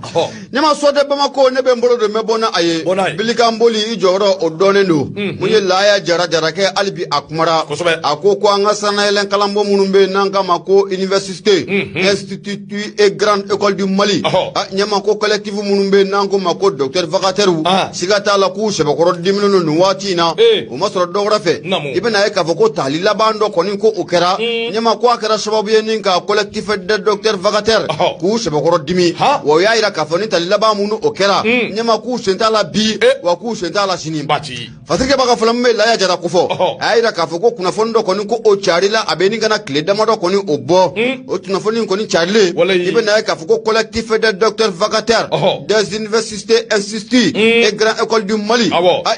Nyama so de Bamako ne be mbolo de mebona aye. Bilikamboli ijoro odonendo. Munye laya jara ke alibi akmara. Akoko anga sana elen kalambo munumbe nanga mako université. Institut et grande école du Mali. Nyama ko collectif munumbe nango mako docteur vacataire. Sigata la ku sebakoro dimino no wati na. O masoro dogra fe. Ibena ka foko tali labando koni ko okera. Nyama ko akera sababu yeninka collectif de docteur vacataire. Ku sebakoro dimi. Wo yaira ka foni tali labamuno okera. Nyama ku sentala bi wa ku sentala sinim. Fatrike baka fulamme la ya jara kufo. Yaira ka foko kuna fondo koni ko o charila abeni gana clé damado koni obo. O tuna foni koni charle. Ibena ka foko collectif de docteur vacataire des universités instituts et grande école du Mali.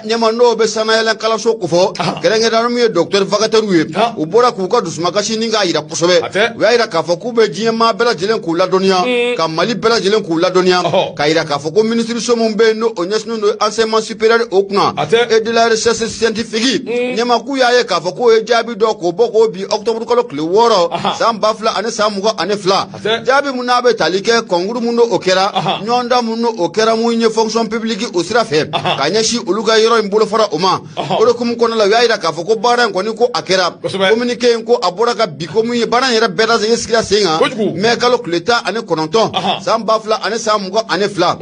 Nyama no be sana yelen kala so kufo. Kerenge danuye docteur vacataire wi. O bora ku ko dusuma kashi ninga ira kusobe. Yaira ka foko be jima bela jilen ku la donia. Ka Mali bela jilen ku la donia. Ka ira ka foko ministre so mumbe no onyesno no enseignement supérieur okuna et de la recherche scientifique. Nyama ku yaye ka foko e jabi do ko boko bi octobre ko le woro. Sam bafla ane samugo ane fla. Jabi munabe talike konguru muno okera. Nyonda muno okera munye fonction publique osira fe. Kanyashi oluga yoro imbulo fara oma. Oro kum kono la yaira ka foko bara ngoni ko akera. Communiquer ko abora ka bikomu ye bara yera beda ze skila senga. Me kalo kleta ane kononton. Sam bafla ane samugo ane fla.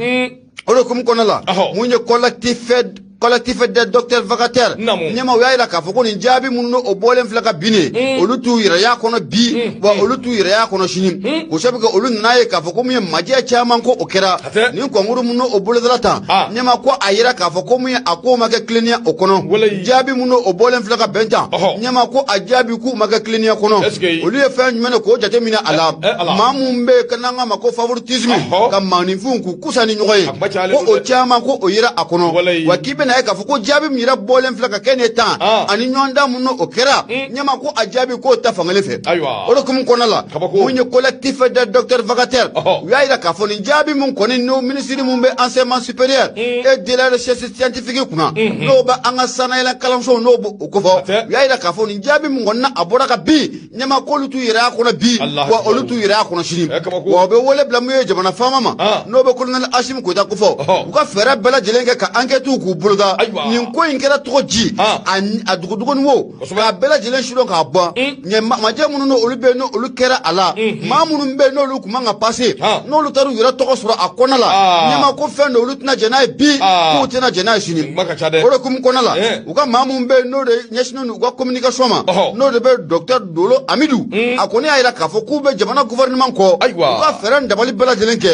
Oro kum kono la munye collectif de docteur vacataire. Nyama yaira ka foko ni jabi muno obolen flaka bine. Olutu ira ya kono bi. Wa olutu ira ya kono shinim. Ko shabi ka olu naye ka foko munye magia chama ko okera. Ni ko nguru muno obole dalata. Nyama ko ayira ka foko munye akoma ke klinia okono. Jabi muno obolen flaka benta. Nyama ko ajabi ku maga klinia kono. Olu ye fen mena ko jate mina ala. Mamumbe kananga mako favoritisme. Ka manifu ku kusani nyoy. Ko o chama ko oyira akono. Wakibe na ka foko jabi mira bolen flaka kene tan ani nyonda muno okera nyama ko ajabi ko ta fangale fe oro kum konala munye collectif de docteur vacataire yaira ka foni jabi mun koni no ministre mun be enseignement supérieur et de la recherche scientifique kuna no ba anga sana ila kalamso no ko fo yaira ka foni jabi mun gonna abora ka bi nyama ko lutu ira ko na bi wa olutu ira ko na shinim wa be wole blamuye jabana fama ma no be colonel Ashim ko ta ko fo ko fera bela jelenge ka enquête ku bulga nin ko inkera toji a dugudugo wo ka bela jelen shiro ka ba nye maje munu no olube no olukera ala ma munu be no olukuma nga passé no lutaru yira to sura akona la nyama ko fe no olutna jena bi ko tena jena shini oro kum kona la uka ma munu be no de nyeshino no communication ma no de be docteur Dolo Amidou akoni ayira ka fo ku be jamana gouvernement ko uka feren dabali bela jelen ke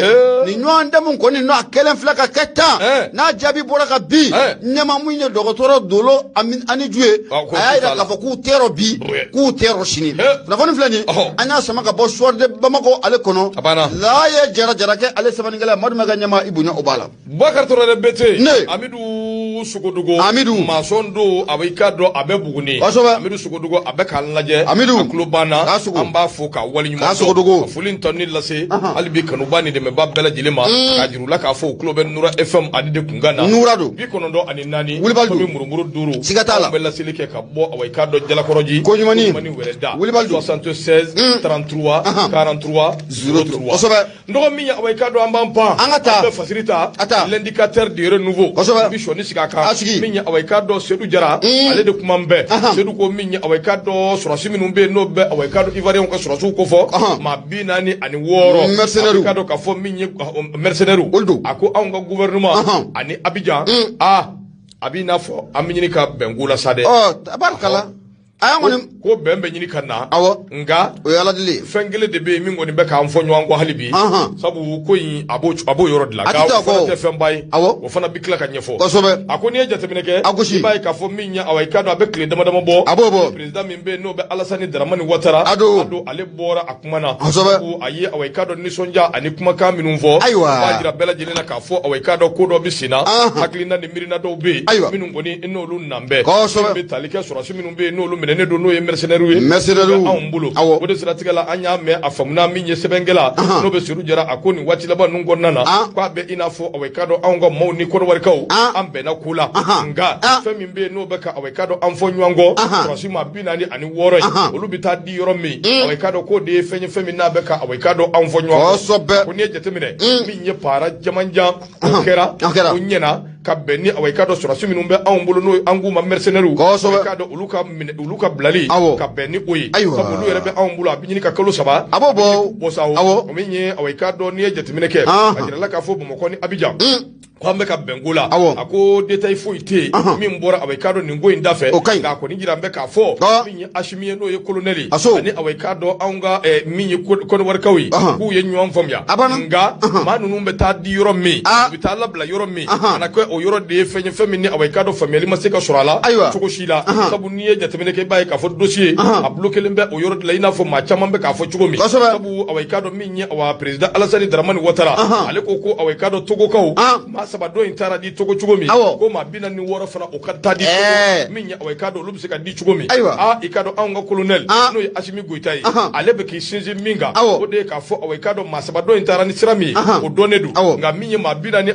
ni nywanda mun ko ni no akelen flaka ketta na jabi bora ka bi nyama munye docteur Dolo ani juye ayira ka fo ku tero bi ku tero shini na foni flani anya sama ka bo soir de Bamako ale kono la ye jara ke ale sama ngala madu maga nyama ibunya obala Bakar Toro de bete Amidou Sukodugo Amidou Masondo abika do abebuguni Amidou Sukodugo abeka laje aklubana amba foka wali nyuma fulin tonni lase albi kanubani de meba bela jilema kajiru la ka fo club Nura FM adide kungana Nurado bi kono do ani nani Wilibaldu murumuru duru Sigatala bela silike ka bo awika do jala koroji ko nyumani Wilibaldu 76 33 43 03 ndo minya awika do ambampa angata facilita l'indicateur de renouveau bisho ni sigaka minya awika do sedu jara ale de kumambe sedu ko minya awika do surasi minumbe no be awika do ivarien ko surasu ko fo ma binani ani woro awika do ka fo minya mercenaire ako anga gouvernement ani Abidjan abina fo aminyi ka bengula sade tabarkala ayangoni ko bembe nyini kana nga o yala dili fengele de be mi ngoni be ka amfo nwango halibi sabu ko yin abo yoro de la ga o te fembai o fana bikla ka nyefo akoni e jatemineke bai ka fo minya awai ka do abekle dama bo president mi be no be Alassane Dramane Ouattara ado ale bora akumana ko aye awai ka do ni sonja ani kuma ka minumvo wajira bela jelena ka fo awai ka do ko do bisina haklina ni mirina do be minungoni enolu nambe be talike sura minumbe enolu kɛlɛnen don n'o ye mercenaires ye anw bolo o de siratigɛ la an y'a mɛn a faamuna min ye sɛbɛnkɛla n'o bɛ Seydou Diarra a ko nin waati laban ninnu kɔnɔna na k'a bɛ i n'a fɔ awɛ ka dɔn anw ka maaw ni kɔnɔwarikaw an bɛnna ko la nka fɛn min bɛ yen n'o bɛ ka awɛ ka dɔn an fɔ ɲɔgɔn kɔ sɔrɔsi ma 46 ye olu bɛ taa di yɔrɔ min awɛ ka dɔn k'o de ye fɛn ye fɛn min n'a bɛ ka awɛ ka dɔn an fɔ ɲɔgɔn kɔ ko n'i ye jateminɛ min ye para jamanjan o kɛra o ɲɛna ka bɛn ni awɛ ka dɔn sɔrɔsi minnu bɛ anw bolo n'o an k'u ma mercenaires awɛ ka dɔn olu ka bilali ka bɛn ni o ye sabu olu yɛrɛ bɛ anw bolo a bɛ ɲini ka kalo 3 a b'o bɔ sa o min ye awɛ ka dɔn n'i ye jateminɛ kɛ a jirala k'a fɔ Bamakɔ ni Abidjan ko an bɛ ka bɛn ko la a ko détail foyi tɛ yen min bɔra awɛ ka dɔn nin ko in da fɛ nka a kɔni jira an bɛ k'a fɔ min ye Asimi ye n'o ye colonel ani awɛ ka dɔn anw ka min ye kɔnɔwarikaw ye k'u ye ɲɔgɔn faamuya nka maa ninnu bɛ taa di yɔrɔ min u bɛ taa labila yɔrɔ min kana kɛ o yɔrɔ de ye fɛn ye fɛn min ni awɛ ka dɔn faamuyali ma se ka sɔrɔ a la cogo si la sabu n'i ye jateminɛ kɛ i b'a ye k'a fɔ dossier a bloquelen bɛ o yɔrɔ de la i n'a fɔ maa caman bɛ k'a fɔ cogo min sabu awɛ ka dɔn min ye awa président Alassane Dramane Ouattara ale ko awɛ ka dɔn togokaw maa saba dɔ in taara di togo cogo min ko maa 46 fana o ka taa di togo min ye awɛ ka dɔn olu bɛ se ka di cogo min i ka dɔn anw ka colonel n'o ye Asimi Goïta ye ale bɛ k'i sinsin min kan o de ye k'a fɔ awɛ ka dɔn maa saba dɔ in taara ni sira min ye o dɔnnen don nka min ye maa 46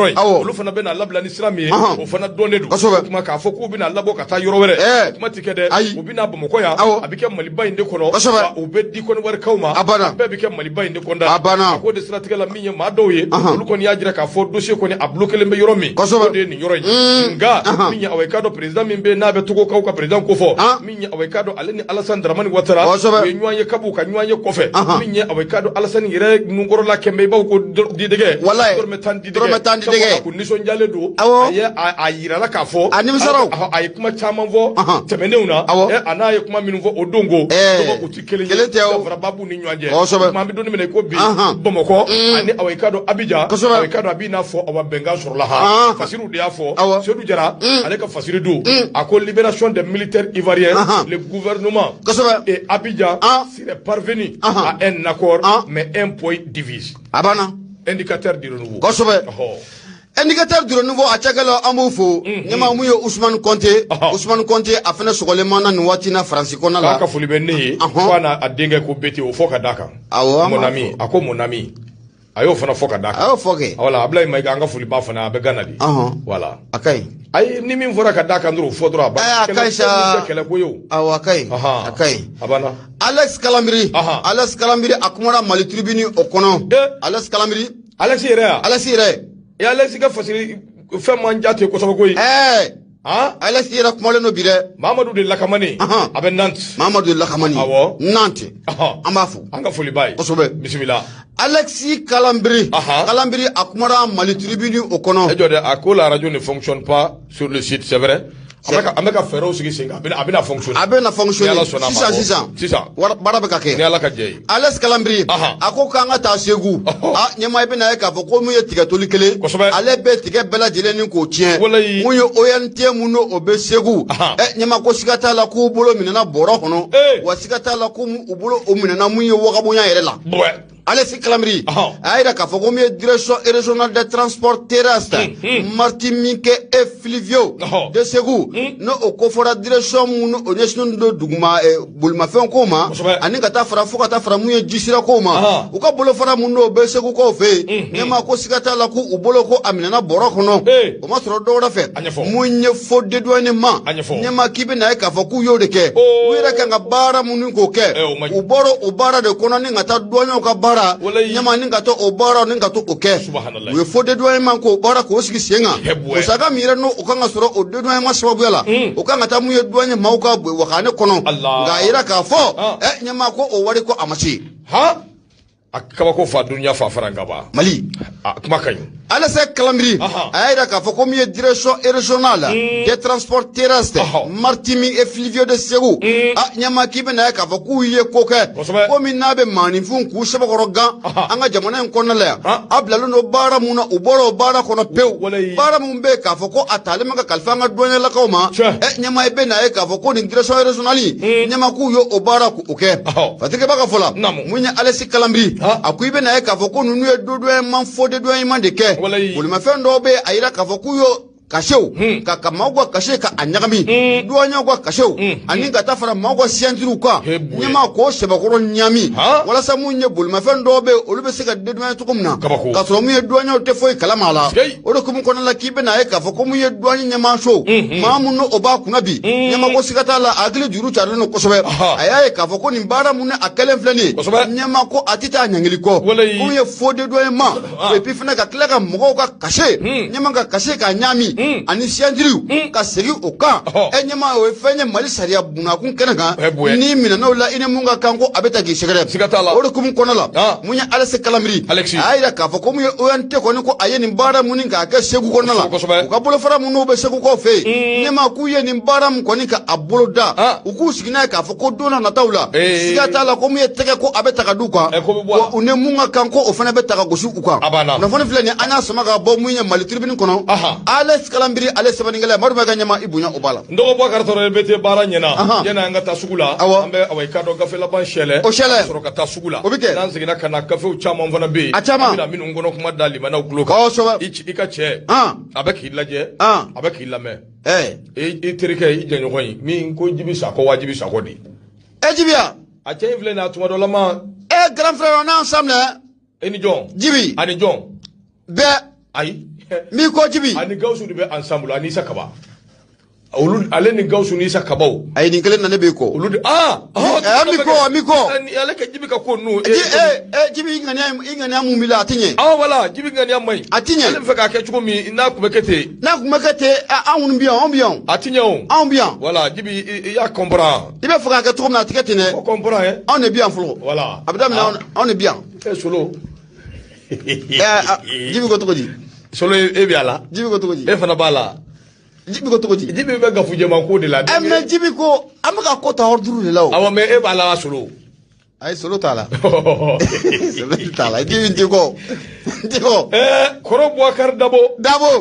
ye olu fana bɛna labila ni sira min ye o fana dɔnnen don kuma k'a fɔ k'u bɛna labɔ ka taa yɔrɔ wɛrɛ kuma ti kɛ dɛ u bɛna Bamakɔ yan a bɛ kɛ Maliba in de kɔnɔ u bɛ di kɔnɔwarikaw ma a bɛɛ bɛ kɛ Maliba in de kɔnɔ a ko de siratigɛ la min ye maa dɔw ye olu kɔni y'a jira k'a fɔ dossier kɔni a bloquelen bɛ yɔrɔ min o de ye nin yɔrɔ in nka min ye awɛ ka dɔn président min bɛ n'a bɛ togokaw ka président ko fɔ min ye awɛ ka dɔn ale ni Alassane Dramane Ouattara u ye ɲɔgɔn ye kabu ka ɲɔgɔn ye kɔfɛ min ye awɛ ka dɔn Alassane yɛrɛ nunkɔrɔla kɛmɛ i b'aw ko didɛgɛ dɔrɔmɛ 10 didɛgɛ ko nisɔndiyalen don a yirala k'a fɔ a ye kuma caman fɔ tɛmɛnenw na a n'a ye kuma minnu fɔ o don ko u tɛ kelen ye farababu ni ɲɔgɔn cɛ kuma bɛ don min ko bi Bamakɔ ani awɛ ka dɔn Abidjan awɛ ka dɔn a bɛ n'a fɔ awa bɛnkan sɔrɔla ha fasiriw de y'a fɔ Seydou Diarra ale ka fasiri don a ko libération des militaires ivoiriens le gouvernement et Abidjan serait parvenu à un accord mais un point divise indicateur du renouveau indicateur du renouveau a cakɛla an b'o fo ɲɛmaa mun ye Ousmane Konté a fana sɔgɔlen na nin waati na Faransi kɔnɔna la k'a ka foli bɛ ne ye ko a denkɛ ko bete o fɔ ka d'a kan mon ami a ko mon ami a y'o fana fɔ ka d'a kan a y'o fɔ kɛ wala Ablaye Mayiga an ka foli b'a fana a bɛ Gana de wala a ka ɲi ayi ni min fɔra ka d'a kan dɔrɔn o fɔ dɔrɔn a ba kɛlɛ ko ye o awɔ a ka ɲi a ka ɲi a banna Alex Kalambiri a kumana Mali tribune o kɔnɔ Alex Kalambiri Alex yɛrɛ Alex ka fasiri fɛn man ja ten kosɛbɛ koyi Alex yɛrɛ kumalen no bi dɛ Mamadou de Lakamani a bɛ Nantes Mamadou de Lakamani Nantes an b'a fo an ka foli b'a ye kosɛbɛ bisimila Alexis Kalambiri a kumana Mali tribune o kɔnɔ jɔ dɛ a ko la radio ne fonctionne pas sur le site c'est vrai an bɛ ka fɛɛrɛw sigi sen kan a bɛna fonctionner sisan baara bɛ ka kɛ ni Ala ka jɛ ye Alex Kalambiri a ko k'an ka taa Segu ɲɛmaa i bɛna ye k'a fɔ ko mun ye tigɛtoli kelen ale bɛ tigɛ bɛɛ lajɛlen ni k'o tiɲɛ mun ye ONT mun n'o o bɛ Segu ɲɛmaa ko siga t'a la k'u bolo minɛna bɔrɔ kɔnɔ wa siga t'a la k'u bolo o minɛna mun ye wagabonya yɛrɛ la Alexis Kalambiri a y'a jira k'a fɔ ko min ye direction régionale des transports terrestres Martin Minke et Flivio de Segu no o kofɔra direction mun o ɲɛsinnen don duguma bolimafɛn ko ma ani ka taa fara fo ka taa fara mun ye jisira ko ma u ka bolofara mun n'o bɛ Segu kaw fɛ yen ɲɛmaa ko siga t'a la k'u bolo ko a minɛna bɔrɔ kɔnɔ o ma sɔrɔ dɔ wɛrɛ fɛ mun ye faux dédouanement ɲɛmaa k'i bɛna ye k'a fɔ k'u y'o de kɛ u yɛrɛ kan ka baara mun k'o kɛ u bɔra o baara de kɔnɔ ni ka taa douaniers ka baara ɲɛmaa ni ka to o baara ni ka to o kɛ u ye faux dédouanement k'o baara k'o sigi sen kan musaka min yɛrɛ n'o o kan ka sɔrɔ o dédouanement sababuya la o kan ka taa mun ye douanier maaw ka wakane kɔnɔ nka a yira k'a fɔ ɲɛmaa ko o wari ko a ma se a kabako fa dunuya fa fara nga ba Mali kuma ka ɲi Alex Kalambiri a y'a jira k'a fɔ ko min ye direction régionale des transports terrestres Martin et Flivio de Segu ɲɛmaa k'i bɛna ye k'a fɔ k'u ye ko kɛ ko min n'a bɛ maaninfinw k'u sɛbɛkɔrɔ gan an ka jamana in kɔnɔna la yan a bilalen don baara mun na u bɔra o baara kɔnɔ pewu baara mun bɛ yen k'a fɔ ko a talen ma ka kalifa an ka douaniers ma ɲɛmaa i bɛna ye k'a fɔ ko nin direction régionale ɲɛmaa k'u ye o baara k'o kɛ fatigɛba ka fɔ la mun ye Alex Kalambiri a ko i bɛna ye k'a fɔ ko ninnu ye douaniement faux dédouanement de kɛ bolimafɛn dɔw bɛ a yira k'a fɔ k'u ye kashew ka mawga kashe ka anyagami duanya gwa kashew ani ka tafara mawga siantiru ka nyama ko sebakoro nyami wala samunye bulma fendo be olube sika deduma tukumna ka so mu duanya te foi kala mala o do kum kono la kibe na e ka fo ko mu duanya nyama show mamu no oba kunabi nyama ko sika tala agile juru charle no kosobe ayaye ka fo ko ni bara mu ne akele flani nyama ko atita nyangili ko ko ye fode duanya ma e pi fina ka klega mo ka kashe nyama ka kashe ka nyami ani siandriu ka segi oka enyama o fenye mali saria buna kun kenaka ni mina no la ine munga kango abeta gi segere o do kum kono la munya alase kalamri ayira ka fo ko mu o ante ko ni ko ayeni mbara muni ka ka segu kono la ka bolo fara mu no be segu ko fe nyama ku ye ni mbara mu ko ni ka abolo da uku sigina ka fo ko dona na tawla sigata la ko mu ye tege ko abeta ka duka ko une munga kanko o fana beta ka gosu uka na fone flani anya sama ka bo munya mali tribune kono alase kalambiri ale sabaningala maru maga nyama ibunya obala ndogo Boubacar Touré bete bara nyena yana nga tasugula ambe awai kado gafe la ban shele soro ka tasugula nan zigina kana kafe u chama mvana be mina minu ngono kuma dali mana ukloka ika che abeki laje abeki lame e terike ije nyokoyi mi ko jibi sako wajibi sako di jibia ache vle na tuma do lama grand frère on ensemble eni jon jibi ani jon be ai mi ko jibi ani gausu be ensemble ani sakaba ulu ale ni gausu ni sakabaw ay ni kelen na ne be ko ulu miko ale ka jibi ka ko nu jibi ngani amu mila atinye wala jibi ngani amai atinye ale fe ka ke chuko mi na ku mekete on bien atinye on bien voilà jibi ya comprend ibe fe ka ke trop na tikete ne on comprend on est bien flo voilà abdamna on est bien solo jibi ko to di solo e biala jibi ko to di e fana bala jibi ko to di jibi be ga fuje man ko de la mais jibi ko amaka ko ta orduru de law awa me e bala solo ay solo tala solo tala jibi ndiko koro Boubacar Dabo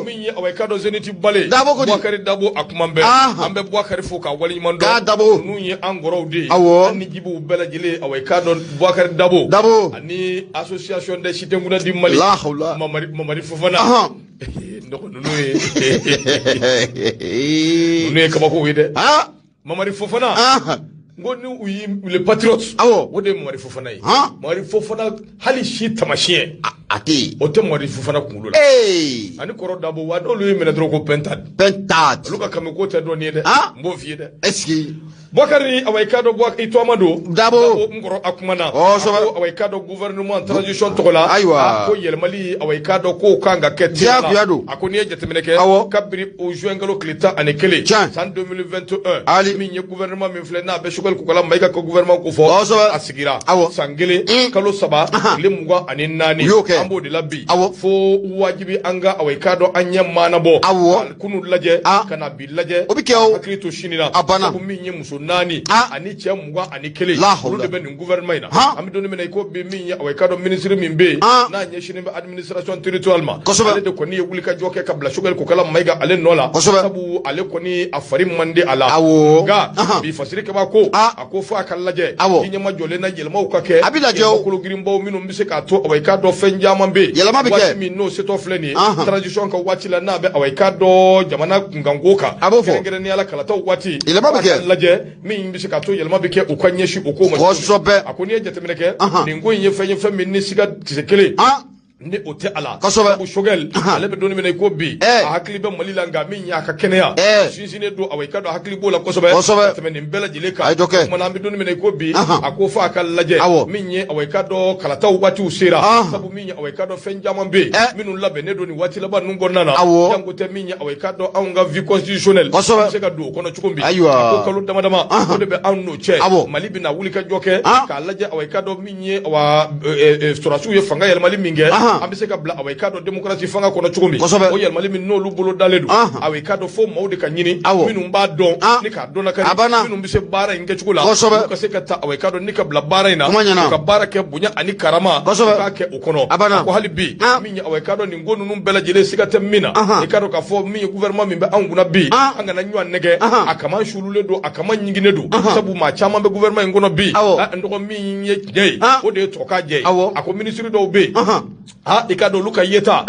min ye awai kado zeniti bale Boubacar Dabo akumambe ambe Boubacar foka wali mando nu ye angoro de ani jibu bela jile awai kado Boubacar Dabo ani association des cités nguna di Mali mamari Fofana ndoko nunu ye kabako wede mamari Fofana ngoni uyi le patriotes wode Mamari Fofana yi Mamari Fofana hali shi tamashien ati o te Mamari Fofana kungulu la ani koro Dabo wa do lu mena dro ko pentad luka kameko te do ni de mbo vie de eski Boubacar awai kado Boubacar ito amado Dabo ngoro akumana awai kado gouvernement transition tokola ko yelmali awai kado ko kanga kete akoni jetemeneke kabri au juin galo klita anekele en 2021 min ye gouvernement min flena be shugol ko la mayga ko gouvernement ko fo asigira sangele kalo saba limugwa aninani ambo de labi fo wajibi anga awai kado anya manabo kunu laje kana billaje akrito shinina ko min ye muso nani ani che mugwa ani kele ulu de ben gouvernement na am do mena ko be min ya awai kado ministre min be na nya shine be administration territorialement ale de ko ni wuli ka joke ka bla shugol ko kala mayga ale nola sabu ale ko ni afari mande ala ga bi fasiri ka ba ko ako fa kan laje kinya ma jole na yelma ko ke ko lo girimbo minum bi se ka to awai kado fenja mambe wati min no se to fleni transition ka wati la na be awai kado jamana ngangoka ngere ni ala kala to wati laje min bi se ka to yelma bi ke o kwanye shi o ko ma akoni e jete meneke ni ngo yin fe min ni siga tisekele ne ote ala bu shogel ale be doni mena ko bi hakli be malila nga min ya ka kenea sine do awai kado hakli bola kosobe temen bela jileka mana be doni mena ko bi akofa ka laje min ye awai kado kala taw wati usira sabu min ye awai kado fenjama be minu labe ne doni wati laba nungo nana yango te min ye awai kado awnga vie constitutionnel se ka do kono chukumbi ko kalu dama ko de be anno che mali bi na wuli ka joke ka laje awai kado min ye wa surasu ye fanga yel mali minge ambise ka bla awai kado demokrasi fanga kono chugumi o yel mali min no lu bolo daledu awai kado fo mawde ka nyini minum ba don ni ka dona ka minum bise bara inge chugula ko se ka ta awai kado ni ka bla bara ina ka bara ke bunya ani karama ka ke ukono ko halibi min ya awai kado ni ngonu num bela jele siga temina e kado ka fo min gouvernement min be anguna bi anga na nywa nege akama shulule do akama nyingine do sabu ma chama be gouvernement ngono bi ndoko min ye jey o de to ka jey ako ministry do be ikado luka yeta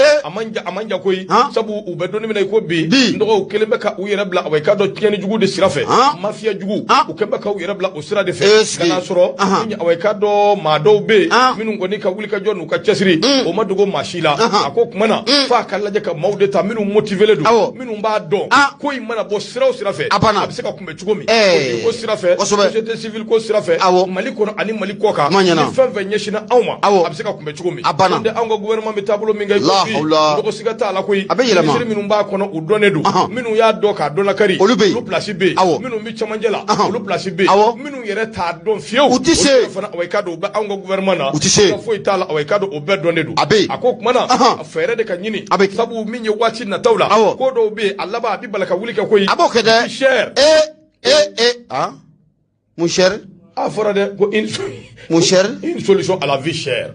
amanja koyi sabu ubedoni mina ko bi ndo kelembe ka uyerebla away kado tieni jugu de sirafe mafia jugu ukembe ka uyerebla usira de fe kana soro nya away kado mado be minu ngoni ka wulika jonu ka chesiri o madugo mashila akok mana fa kalaje ka maudeta minu motivele du minu mba don koyi mana bo sirafe abiseka kumbe chugomi ko sirafe société civile ko sirafe maliko ani maliko ka ni fenve nyeshina awma abiseka kumbe chugomi de ango gouvernement be tabulo minga ko ko sigata la koyi misiri minu mba kono udonedu minu ya doka dona kari lu place be minu mi chamanjela lu place be minu yere ta don fieu fana away kado ba ango gouvernement na fo itala away kado obe donedu akok mana fere de kanyini sabu minye wati na tawla ko do be allaba bi balaka wulika koyi abokede cher mon cher fora de mon cher une solution à la vie chère.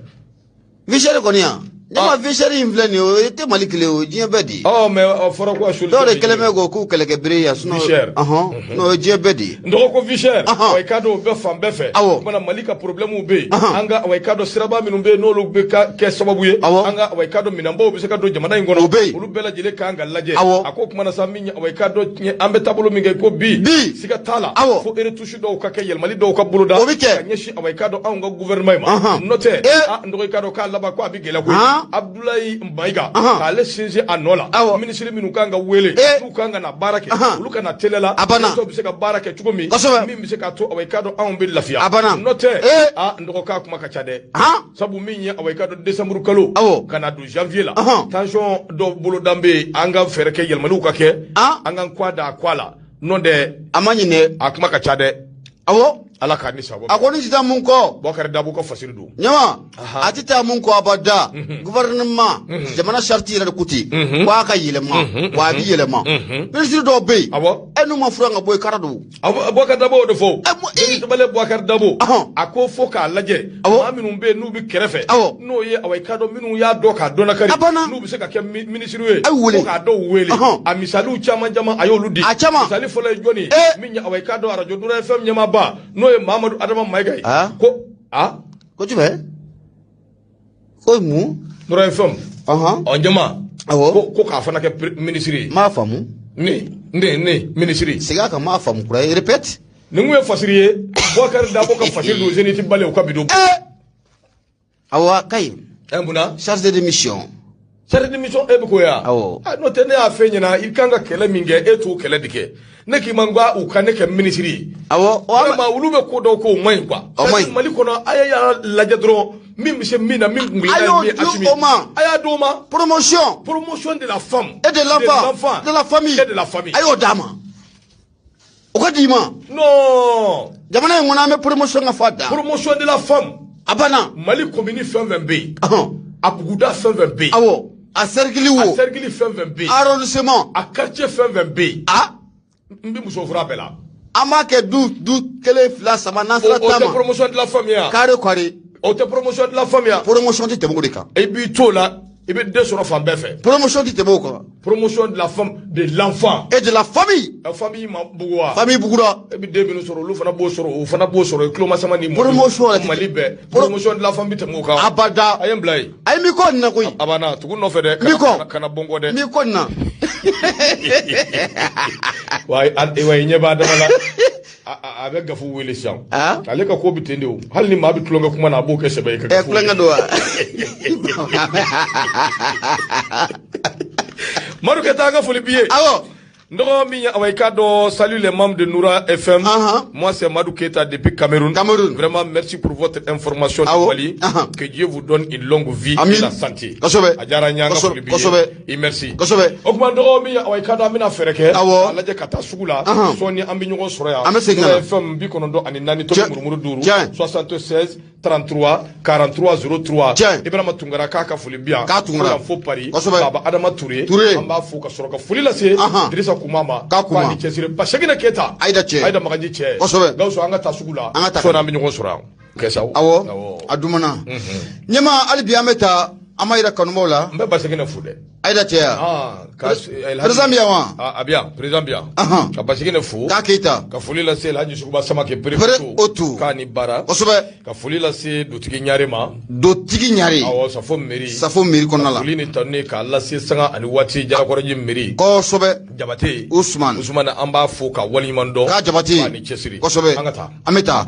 Vie chère konia. Dama vie chère inflani o ete malikile o diabedi. Mais fora ko solution. Do le keleme go ku keleke bria suno. No diabedi. Ndoko ko vie chère. Way kado be fam be fe. Mana malika problème be. Anga way kado siraba minumbe no lo be ka ke sababuye. Anga way kado minambo be se kado jamana ngono. Ulu bela jele kanga laje. Akok mana saminya way kado ambe tabulo minga ko bi. Sika tala. Fo ere touche do ka ke yel mali do ka buluda. Nyeshi way kado anga gouvernement ma. Note ndoko kado ka laba ko abigela ko. Abdoulaye Mbaïga kale sinzi anola ministre minu kanga wele kanga na barake uluka na telela to biseka barake chugomi mi biseka to awekado ambe lafia note ndoko ka kuma kachade sabu minye awekado décembre kalo kana do janvier la tension do bolo dambe anga fereke yelmanu kake anga kwada kwala nonde amanyine akuma kachade ala ka ni sabo akoni jita munko bokare dabu ko fasiridu nyama atita munko abada gouvernement jamana sharti ila kuti wa ka yelema wa bi yelema ministre do be enu ma furanga boy karado bokare dabo do fo ni to bale bokare dabo ako fo ka laje ma minu be nu bi kerefe no ye away kado minu ya do ka dona kari nu bi se ka ke ministre we ko ka do wele amisalu chama jama ayoludi misali fo le joni minya away kado arajo dura fm nyama ba no Mamadou Adama Maïgaï ko tu fais ko mu Nora FM on jama ko ka fana ke ministre ma famu ni ministre siga ka ma famu kura répète ni ngwe fasiriye Bokar Dabo ka fasir do zeniti balé ko bido awa kay mbuna chargé de mission ebe ko ya no tene a fenyina ikanga kele minge etu kele dike neki mangwa ukane ke ministry ma ulube ko do ko moy kwa mali kono aya laje dro mim se mina mim ngulina mi asimi aya doma promotion de la femme et de l'enfant de la famille et de la famille ayo dama okadima non jamana ngona me promotion ngafada promotion de la femme abana mali commune femme 20b abuguda femme 20b a cercle wo femme 20b arrondissement a quartier femme 20b mbi muso fura bela ama ke du kele fla sama nasra tama promotion de la famille kare auto promotion de la famille promotion de tebodeka et puis tout là il veut deux sur la femme fait promotion de tebodeka promotion de la femme de l'enfant et de la famille ma bugwa famille bugura et puis deux minutes sur lu fana bo soro kloma sama ni promotion malibe promotion de la femme temoka abada ayem blay ay mi ko na koy abana tugu no fede kana bongo de mi ko na way nyeba damala avec gafu wele siam ale ka ko bitende o hal ni ma bi tulonga kuma na bo ke sebe ka gafu kulanga do Maru Ketanga Folibier. Ndoro minya awekado, salut les membres de Noura FM. Moi c'est Madou Keita depuis Cameroun. Vraiment merci pour votre information Wali. Que Dieu vous donne une longue vie et la santé. Adjara nyanga Folibier. Et merci. Okmandoro minya awekado amina fereke. Alaje kata sugula. Soni ambinyo soya. Noura FM bikonondo aninani to murmuru duru. 76 33 43 03. Ibrahima Tungara kaka Folibia. Katungara fo Paris. Baba Adama Touré. Amba fo ka soroka Folila se. Dirisa kumama kwa ni kesire bashagina keta aida magaji che gauso anga tasugula so na minyo sura kesa awo adumana nyema albiameta amaira kanumola mbe bashagina fude aida che président bien wa bien président bien ka basigi ne fo ka kita ka foli la se Alhaji Sukuba Samake otu ka ni bara kosobe ka foli la se dotigi nyare ma dotigi nyare awo safo mairie konna la foli ni tanne ka la se sanga ani wati jarakoroji mairie kosobe Jabate Usman amba fo ka wali mando ka Jabate ni chesiri kosobe ameta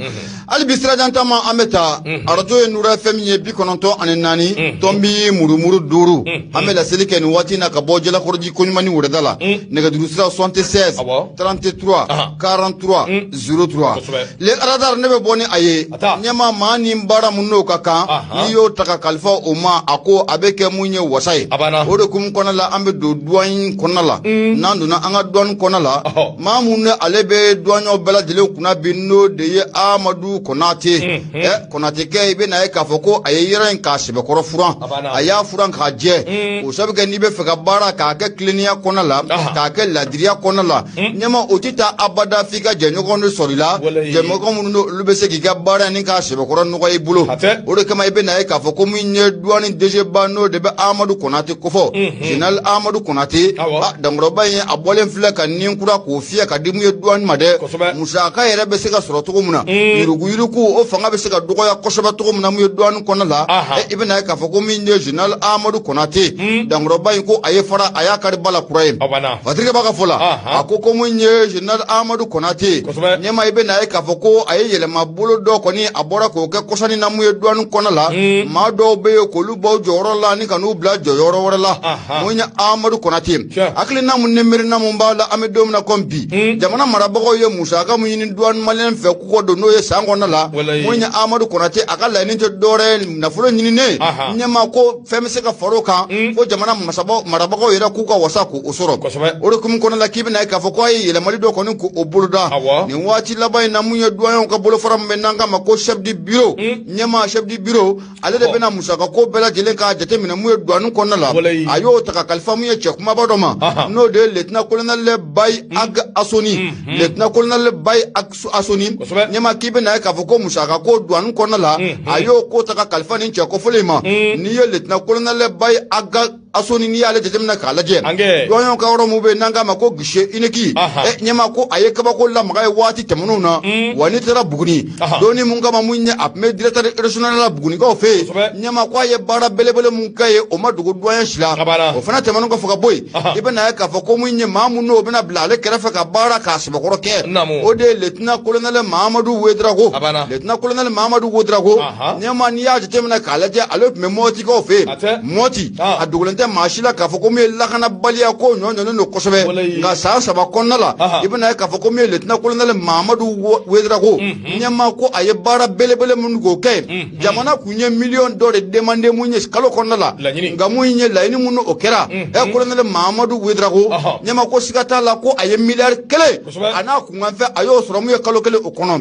ali bisira jantama ameta arajo e nura fm ye bi kononto ani nani tombi murumuru duru amela selike ni wati na ka bojela korji kunyumani wuredala nega durusira 76 33 43 03 le radar nebe boni aye nyama mani mbara munno kaka niyo taka kalfa oma ako abeke munye wasai ode kum konala ambe do douane konala nandu na anga douane konala mamunne alebe douane bela dele kuna binno de ye Amadou Konate Konate ke ibe na e kafoko aye yiran ka sebe koro furan aya furan ka je o sabe ke nibe feka bara ka ke klinia konala ka ke ladria konala nyama otita abada fika je nyogondo sorila je mogomuno lubese ki ga bara ni ka sebe koro no ko ibulo o de kama ibe na e kafoko munye douane DG Bano de be Amadou Konate kofo General Amadou Konate dangro baye abolen fleka ninkura ko fia ka dimu douane made musaka yere be se ka soro to muna yuruku o fanga be se ka dogo ya kosoba to muna mu douane konala ibe na e kafoko munye General Amadou Konate dangro baye ko aye fara aya kar bala kurayen fatrika baka fola akoko munye General Amadou Konate nyema ibe na e kafoko aye yele mabolo do ko ni abora ko ke kosani na mu douane konala ma do be ko lu bo joro la ni kanu bla joro wala munya Amadou Konate akli na mun nemir na mun bala amedom na kompi jamana marabago ye musaka mun ni douane malen fe ko do no ye sango na la munya Amadou Konate akala ni to dore na fulo ni ne nyema ko femse ka faroka ko jamana masabo marabago yera ku ko wasako usoro ore kum kono la kibe na ka fo ko ye le mali do ko ni ko obulda ni wati labay na munya douane ko bolo faram menanga mako chef du bureau nyema chef du bureau ale de bena musaka ko bela jele ka jete mina muye douane kono la ayo taka kalfa muye che kuma badoma no de lieutenant colonel le bay ag asoni lieutenant colonel le bay ag asoni nyema kibe na ka foko musaka ko douane kono la ayo ko taka kalfa ni che ko folema ni ye lieutenant colonel le bay ag asoni ni ale jete mina kala je douane ka woro mube nanga mako gishe ineki nyema ko aye ka ba ko la maga wati temununa wani tera buguni doni munga mamunye apme directeur régional la buguni ko fe nyama kwa ye bara belebele munkaye o madugo douane shila o fana temanu ko foka boy ibe na ka foko munye mamu no bena blale kerefa ka bara ka sebe koro ke o de lieutenant colonel Mamadou Wedrago lieutenant colonel Mamadou Wedrago nyama ni ya temna kala je alo me moti ko fe moti adugulente mashila ka foko me la kana balia ko nyonyo no kosobe nga sa saba konnala ibe na ka foko me lieutenant colonel Mamadou Wedrago nyama ko aye bara belebele mun go ke jamana kunye million dore demande munye kalo konnala nga munye laini muno okera colonel Mamadou Wedrago nyama ko sikata la ko aye milliard kele ana kunga fe ayo soro mu kalo kele okonon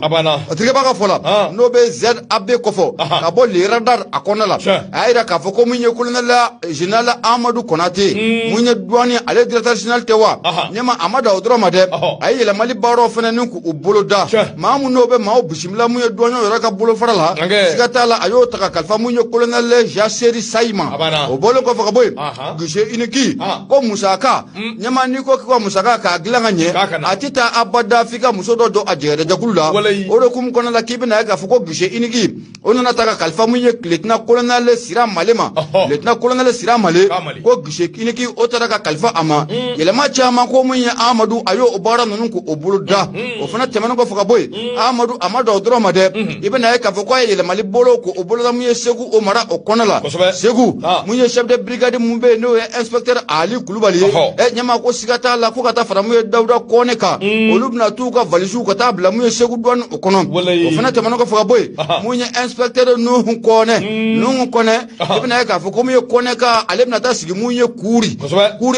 atrike baka fola no be z abbe kofo ka bo le radar akonnala ayira ka foko munye colonel General Amadou Konate munye douane ale directeur général tewa nyama amada odro made ayi la mali baro fene nku uboloda mamu no be mawo bismillah munye douane yora ka bolo farala sikata la ayo taka kalfa munye colonel Jaseri Saima o bolo ko faka boy gishe ineki ko musaka nyama ni ko musaka ka glanga nye atita abada fika musodo do ajere jakulula ore kum kono la kibe na ga foko gishe ineki onana taka kalfa munye lieutenant colonel Sira Malema lieutenant colonel Sira Male ko gishe ineki o taka kalfa ama yelema chama ko munye Amadou ayo obara nunu ko obuluda o fana temano ko faka boy Amadou amado dro made ibe na ga foko yele mali bolo ko obuluda munye Segu Omara okonala Segu munye chef de brigade mumbe no inspecteur Ali Kulubali nyama ko sigata la ko kata fara muye Dawda Koneka olubna tu ka valisu ko ta bla muye Segu douane okonon o fana temano ko faka boy munye inspecteur no kone ibe na ga foko muye Koneka alebna ta sigi munye kuri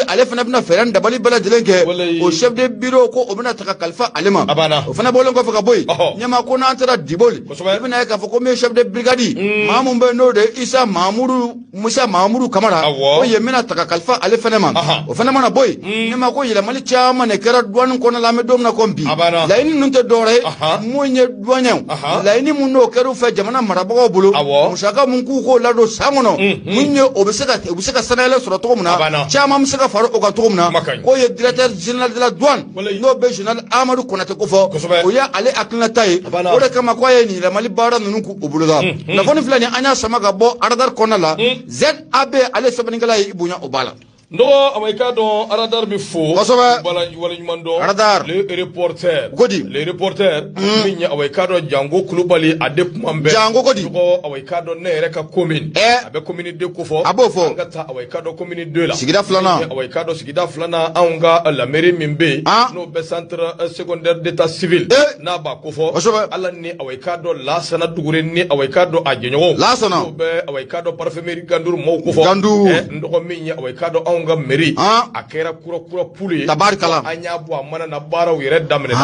ale fana bna feran dabali bala delenke o chef de bureau ko obna taka kalfa alema o fana bolon ko faka boy nyama ko na antara diboli ibe na ga foko muye chef de brigade mamumbe no de Isa Musa Mamoudou Kamara o yemina taka kalfa ale fana ma o fana mana boy nema ko yela mali chama ne kera douane ko na la me dom na kombi laini nunte dore munye douane laini munno keru fe jamana marabagaw bolo musaka mun ku ko lado sangono munye obiseka sanele sura to muna chama musaka faro o ka to muna ko ye directeur général de la douane no be général Amadou Konate ko fo o ya ale akna tay o de kama ko ye ni la mali bara nunu ku obuluga na foni flani anya sama ga bo aradar konala ZAB ale sabaningala ibunya obala ndo amaika don aradar bi fo wala nyumando aradar les reporters godi les reporters minya amaika don jango kulubali ade kumambe jango godi ndo amaika don ne reka commune abe commune de ko fo abofo ngata amaika don commune 2 la sigida flana amaika don sigida flana anga la mairie mimbe no be centre secondaire d'état civil na ba ko fo ala ni amaika don la sana dugure ni amaika don ajenyo la sana no be amaika don parfumerie gandour mo ko fo ndo minya amaika don nga meri akera kura puli tabarikala anya bo amana na baraw yere damne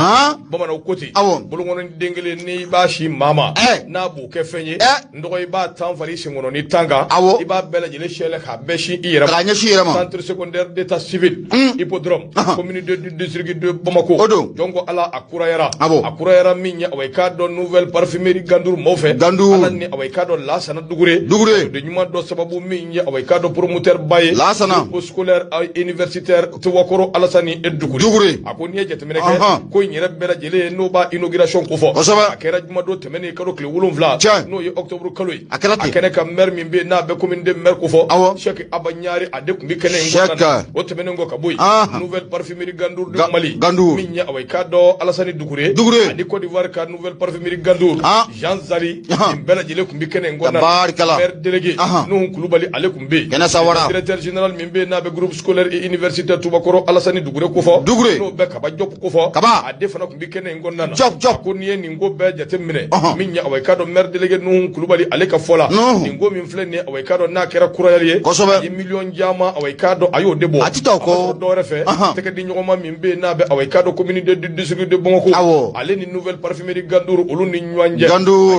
bamana koti bulungono dengele ni bashi mama na bu ke fenye ndogo iba tanfari singono ni tanga iba bela jele shele ka beshi ira centre secondaire d'état civil hippodrome commune de district de Bamako jongo ala akura yara minya aweka do nouvelle parfumerie gandour mofe ala ni aweka do la sana dugure de nyuma do sababu minya aweka do promoteur baye la sana scolaire universitaire to wakoro alasani edugure akoni eje temene ke ko nyere bela jele no ba inauguration ko fo akera juma do temene karo kle wulumvla no ye octobre kaloy akene ka mer mimbe na be commune de mer ko fo cheikh abanyari ade kumbi kene ngona o temene ngo ka boy nouvelle parfumerie gandour de Mali minya away kado alasani dugure adi Côte d'Ivoire ka nouvelle parfumerie gandour Jean Zari bela jele kumbi kene ngona mer délégué no kulubali ale kumbi directeur général mimbe na be groupe scolaire et universitaire Tubakoro Alassani dugure ko fo no be kaba jop ko fo ade fana ko bikene ngonna ko ni ni ngo be jate mine minya away kado mer délégué no kulubali ale ka fola ni ngo min flene away kado na kera kurayaliye yi million jama away kado ayo debo ko do refe teke di nyoma mimbe na be away kado communauté de district de Bamako ale ni nouvelle parfumerie gandour olu ni nyanje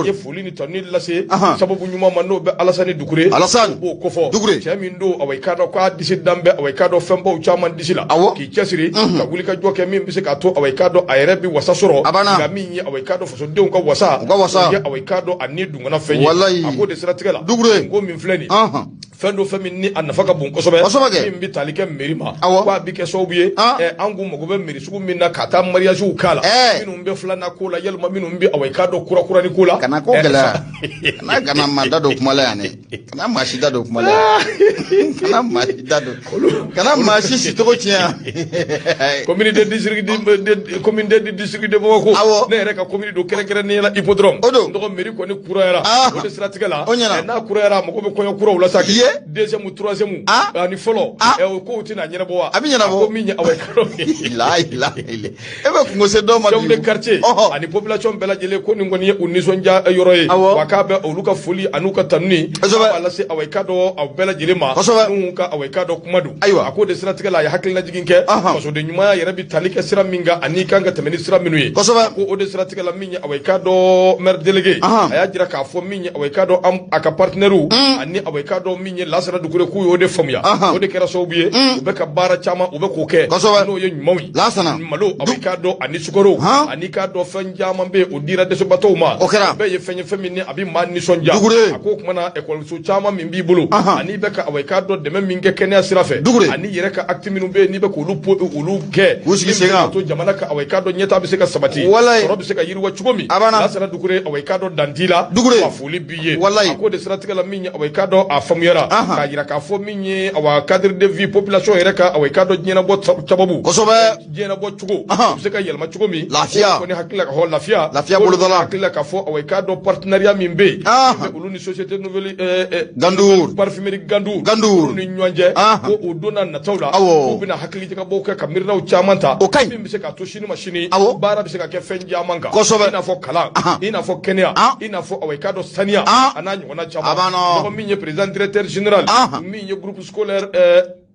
ye fuli ni tonni lase sababu nyuma mano be Alassani dugure ko fo chamindo away kado ko disi dambe away kado fembo chaman disila ki chesiri ka wuli ka joke min bise ka to away kado ayrebi wasa soro ga min away kado faso de ko wasa ya away kado ani dungona fenye akode siratigala ngo min fleni fendo femini anafaka bun kosobe min bi talike merima kwa bike sobuye angu mogobe meri sugu minna kata mariage ukala minum be flana kula yelma minum bi away kado kura ni kula kana ko gela kana manda do kumala yani kana mashida do kumala kana mashida do kana mashi sitoko tia commune de district de Bamako ne reka commune do kere ne la hippodrome ndo meri ko ni kura yara o strategala na kura yara mogobe ko kura wala saki deuxième ou troisième ani follow ko utina nyere bo ko minya away karo la ebe ko se do ma de quartier ani population bela jele ko ni ngoni unisonja yoroye wakabe oluka foli anuka tanni wala se away kado aw bela jele ma nunka away kado kumadu ako de strategala ya hakil na jiginke so de nyuma yere bi talike sira minga ani kanga temeni sira minuye ko o de strategala minya away kado mer délégué aya jira ka fo minya away kado am aka partenaire ani away kado minya lasara dugure ku yo de famya o de kera sobuye o be ka bara chama o be ko ke no ye nyumawi lasana malo away kado ani sukoro ani kado fanjama be o dira de so batoma be ye fenye femini abi man ni sonja ako kuma na école so chama min bi bulu ani be ka away kado de men minge kenya sirafe ani yere ka actiminu be ni be ko ulu ke to jamana ka away kado nyeta be se ka sabati ro be se ka yiri wa chugomi lasara dugure away kado dandila wa fuli biye ako de stratégie la minya away kado a famuyera ka yira ka fo minye awa cadre de vie population yere ka away kado nyena bo chababu nyena bo chugo se ka yelma chugo mi lafia ko ni hakila ka ho lafia bolo dola hakila ka fo away kado partenariat mimbe ulu ni société nouvelle gandour parfumerie gandour ni nyanje ko udona na tawla ko bina hakili ka bo ka mirna u chamanta mi se ka to shini machine bara bi se ka ke fenja manga ina fo kala ina fo kenya ina fo away kado sania ananyo na chama ko minye président directeur général minye groupe scolaire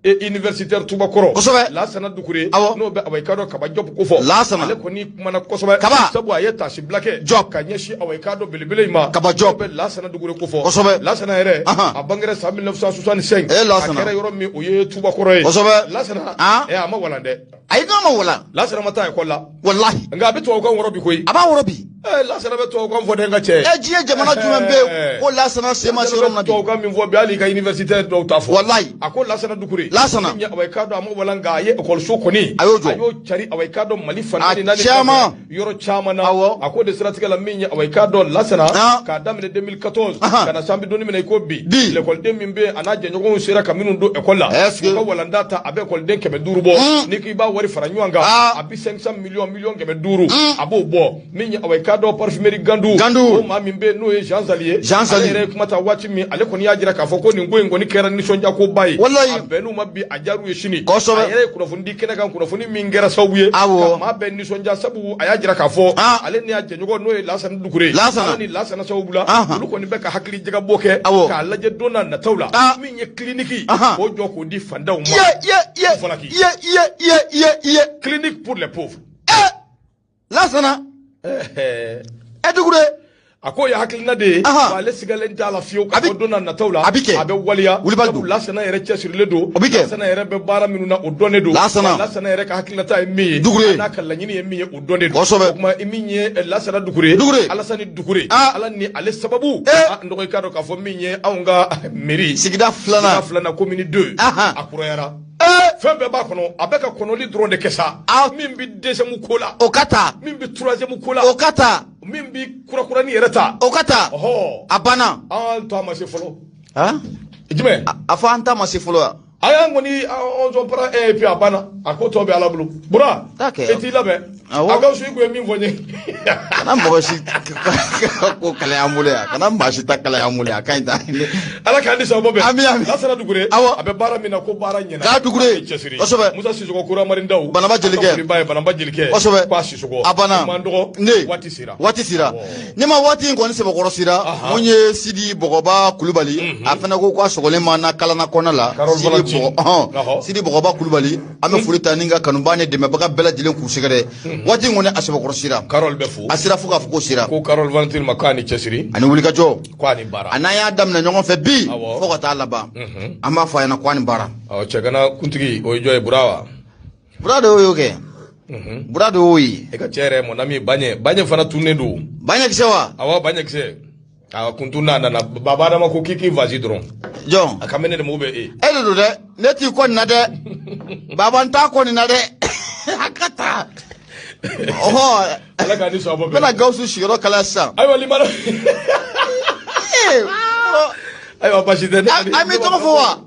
et universitaire Tubakoro la sana dukure no be away kado kaba job ko fo ale ko ni mana ko soba sabu ayeta si blake job ka nyeshi away kado belebele ma kaba job la sana dukure ko fo la sana ere abangere 1965 akere yoro mi oye Tubakoro la sana ama walande ay no ma wala la sana mata ko la wallahi nga beto ko woro bi koy aba woro bi lasana bɛ tubabu kan fɔ dɛ n ka cɛ. Diɲɛ jamana jumɛn bɛ yen ko lasana se ma se yɔrɔ min na bi. tubabu kan min fɔ bi hali ka université dɔw ta fɔ. Walayi. A ko lasana Dukure. Lasana. Min ye awɛ ka dɔn a ma wala nka a ye école so kɔni. A y'o jɔ. A y'o cari awɛ ka dɔn Mali fan naani caman. Yɔrɔ caman na. Awɔ. A ko de siratigɛ la min ye awɛ ka dɔn lasana. K'a daminɛ 2014. Ka na san bi donni minɛ i ko bi. L'école min bɛ a n'a jɛɲɔgɔnw sera ka minnu don école la. U ka walanda ta a bɛ école 500 bɔ. Ni k'i b'a wari fara ɲɔgɔn kan. A bi 500 millions 500 a b'o bɔ. Min ye awɛ ka dɔn parfumerie Gandu. O maa min bɛ n'o ye Jean Zali. Ale yɛrɛ ye kuma ta waati min ale kɔni y'a jira k'a fɔ ko nin ko in kɔni kɛra nisɔndiya ko ba ye. Walayi. A bɛnn'u ma bi a diyar'u ye sini. Kosɛbɛ. A yɛrɛ ye kunnafoni di kɛnɛ kan kunnafoni min kɛra sababu ye. Awɔ. Ka maa bɛɛ nisɔndiya sabu a y'a jira k'a fɔ. Ale ni a jɛɲɔgɔn n'o ye Lasana Dukure. Lasana. Ni Lasana sababu la. Olu kɔni bɛ ka hakili jagabɔ kɛ. K'a lajɛ don n'a nataw la. Min ye clinique. K'o jɔ k'o di fantanw ma. Clinique pour les pauvres. Lasana. Dukure. A ko ye hakilina de ye. Ale sigalen t'a la fiyewu. A bɛ don n'a nataw la. A bɛ kɛ. A bɛ waliya. Sabu Lasana yɛrɛ cɛsirilen don. O bɛ kɛ. Lasana yɛrɛ bɛ baara minnu na o dɔnnen don. Lasana yɛrɛ ka hakilinata ye min ye. Dukure. N'a ka laɲini ye min ye o dɔnnen don. Kosɛbɛ. O tuma min ye Lasana Dukure. Alasani Dukure. Ala ni ale sababu. N dɔgɔ i k'a dɔn k'a fɔ min ye anw ka mairie. Sigida filanan commune 2. A kurayara. Fɛn bɛɛ b'a kɔnɔ a bɛ ka kɔnɔli dɔrɔn de kɛ sa. Min bɛ deuxième ko la. O ka taa. Min bɛ troisième ko la. O ka taa. Min bɛ kurakurani yɛrɛ ta. O ka taa. A banna. An ta ma se fɔlɔ. Jumɛn. A fɔ an ta ma se fɔlɔ wa. A y'an kɔni on s'en prend et puis a banna. A ko tɔ bɛ Ala bolo. Bura. E t'i labɛn. A ka su kun ye min fɔ n ye. Kana mɔgɔ si ko kalaya an bolo yan. Kana maa si ta kalaya an bolo yan. A ka ɲi ta. Ala k'an ni sababa bɛn. Ami ami. Lasana Dukure. Awɔ. A bɛ baara min na ko baara ɲɛna. K'a Dukure. Kosɛbɛ. Musa Sisoko Kura Marindaw. Banaba Jelikɛ. Banaba Jelikɛ. Kosɛbɛ. K'a Sisoko. A banna. Man dɔgɔ. Ne. Waati sera. Waati sera. Ne ma waati in kɔni sɛbɛkɔrɔ sera. Mun ye Sidi Bɔgɔba Kulubali. A fana ko k'a sɔgɔlen ma na kalanna kɔnɔ la. Sidi Bɔgɔba Kulubali. An bɛ foli ta ni ka kanuba ni dɛmɛbaga bɛɛ lajɛlen k'u sɛgɛrɛ. Waati in kɔni a sɛbɛkɔrɔ sera. Karol bɛ fo. A sera fo k'a fɔ ko sera. Ko Karol Valentin ma k'a ni cɛsiri. Ani wulikajɔ. K'a ni baara. A n'an y'a daminɛ ɲɔgɔn fɛ bi. Fo ka taa laban. An b'a fɔ a ɲɛna k'a ni baara. Cɛgana kuntigi o ye jɔ ye Bura wa. Bura de y'o kɛ. Bura de y'o ye. E ka cɛ yɛrɛ mon ami Baɲɛ fana tunnen don. Baɲɛ kisɛ wa. Awɔ Baɲɛ kisɛ. A kuntun n'a nana Baba Adama ko k'i vasi dɔrɔn. Jɔn. A ka mɛnɛ de m'o bɛ e. E de don dɛ. Ne t'i kɔ nin na dɛ. Baba n t'a kɔ nin na dɛ. A ka taa. Ala k'a ni sababa bɛn. N bɛna Gawusu sigiyɔrɔ kalaya sisan. Ayiwa Limana. Ayiwa basi tɛ. A b'i tɔgɔ fɔ wa.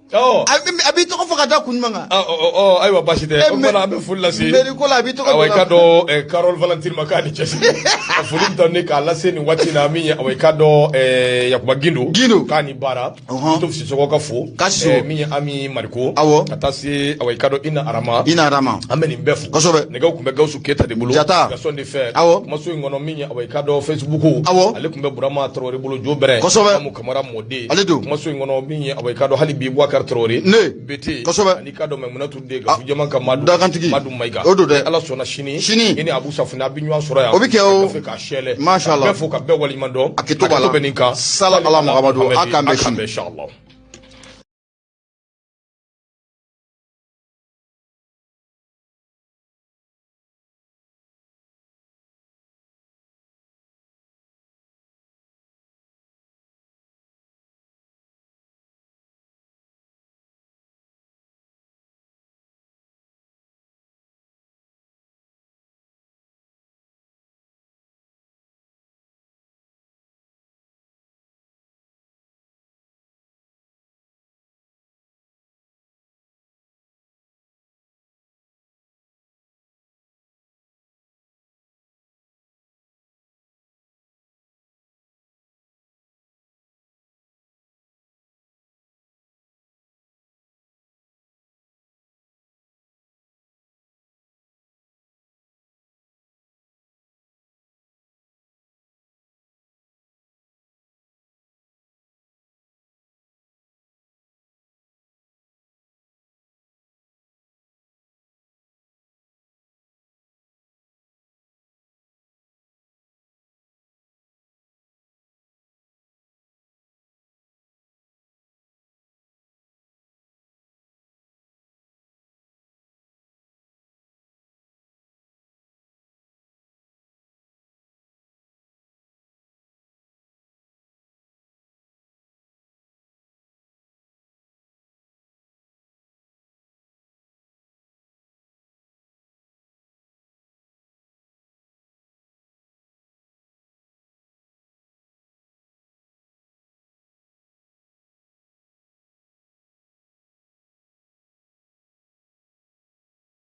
A b'i tɔgɔ fɔ ka da kun jumɛn kan. Ayiwa basi tɛ. O kumana an bɛ foli lase. Mairie ko la a b'i tɔgɔ fɔ. Awɔ i ka dɔn Karol Valentin ma k'a ni cɛsiri. Ka foli min ta ne k'a lase nin waati in na min ye awɔ i ka dɔn Yakuba Gindo. K'a ni baara. Christophe Sisoko ka fo. K'a Sisoko. Min ye Ami Mariko. Awɔ. Ka taa se awɔ i ka dɔn Ina Arama. An bɛ nin bɛɛ fo. Kosɛbɛ. Nɛgɛw tun bɛ Gawusu Keyita de bolo. Jata. Gaston de Fer. Awɔ. Kumaso in kɔnɔ min ye awɔ i ka dɔn Facebook. Awɔ. Ale tun bɛ Burama Traoré bolo Jo Bɛrɛ. Kosɛbɛ. Amu Kamara Mɔden. Ale don. Kumaso in kɔnɔ min ye awɔ i ka dɔn hali bi Boubacar Traoré. Ne. Bete. Kosɛbɛ. Ani ka dɔn Maimunatu Den Gafu Jɛman ka Madu. Dakantigi. Madu Mayiga. O don dɛ. Ala sɔnna sini. I ni Abu Safunɛ a bɛ ɲɔgɔn sɔrɔ yan. O bɛ kɛ o. Ka sɛlɛ. Masha Allah. Bɛɛ fo ka bɛɛ waleɲuman dɔn. A kɛto b'a la. Sala Ala Mahamadu. A k'an bɛn sini.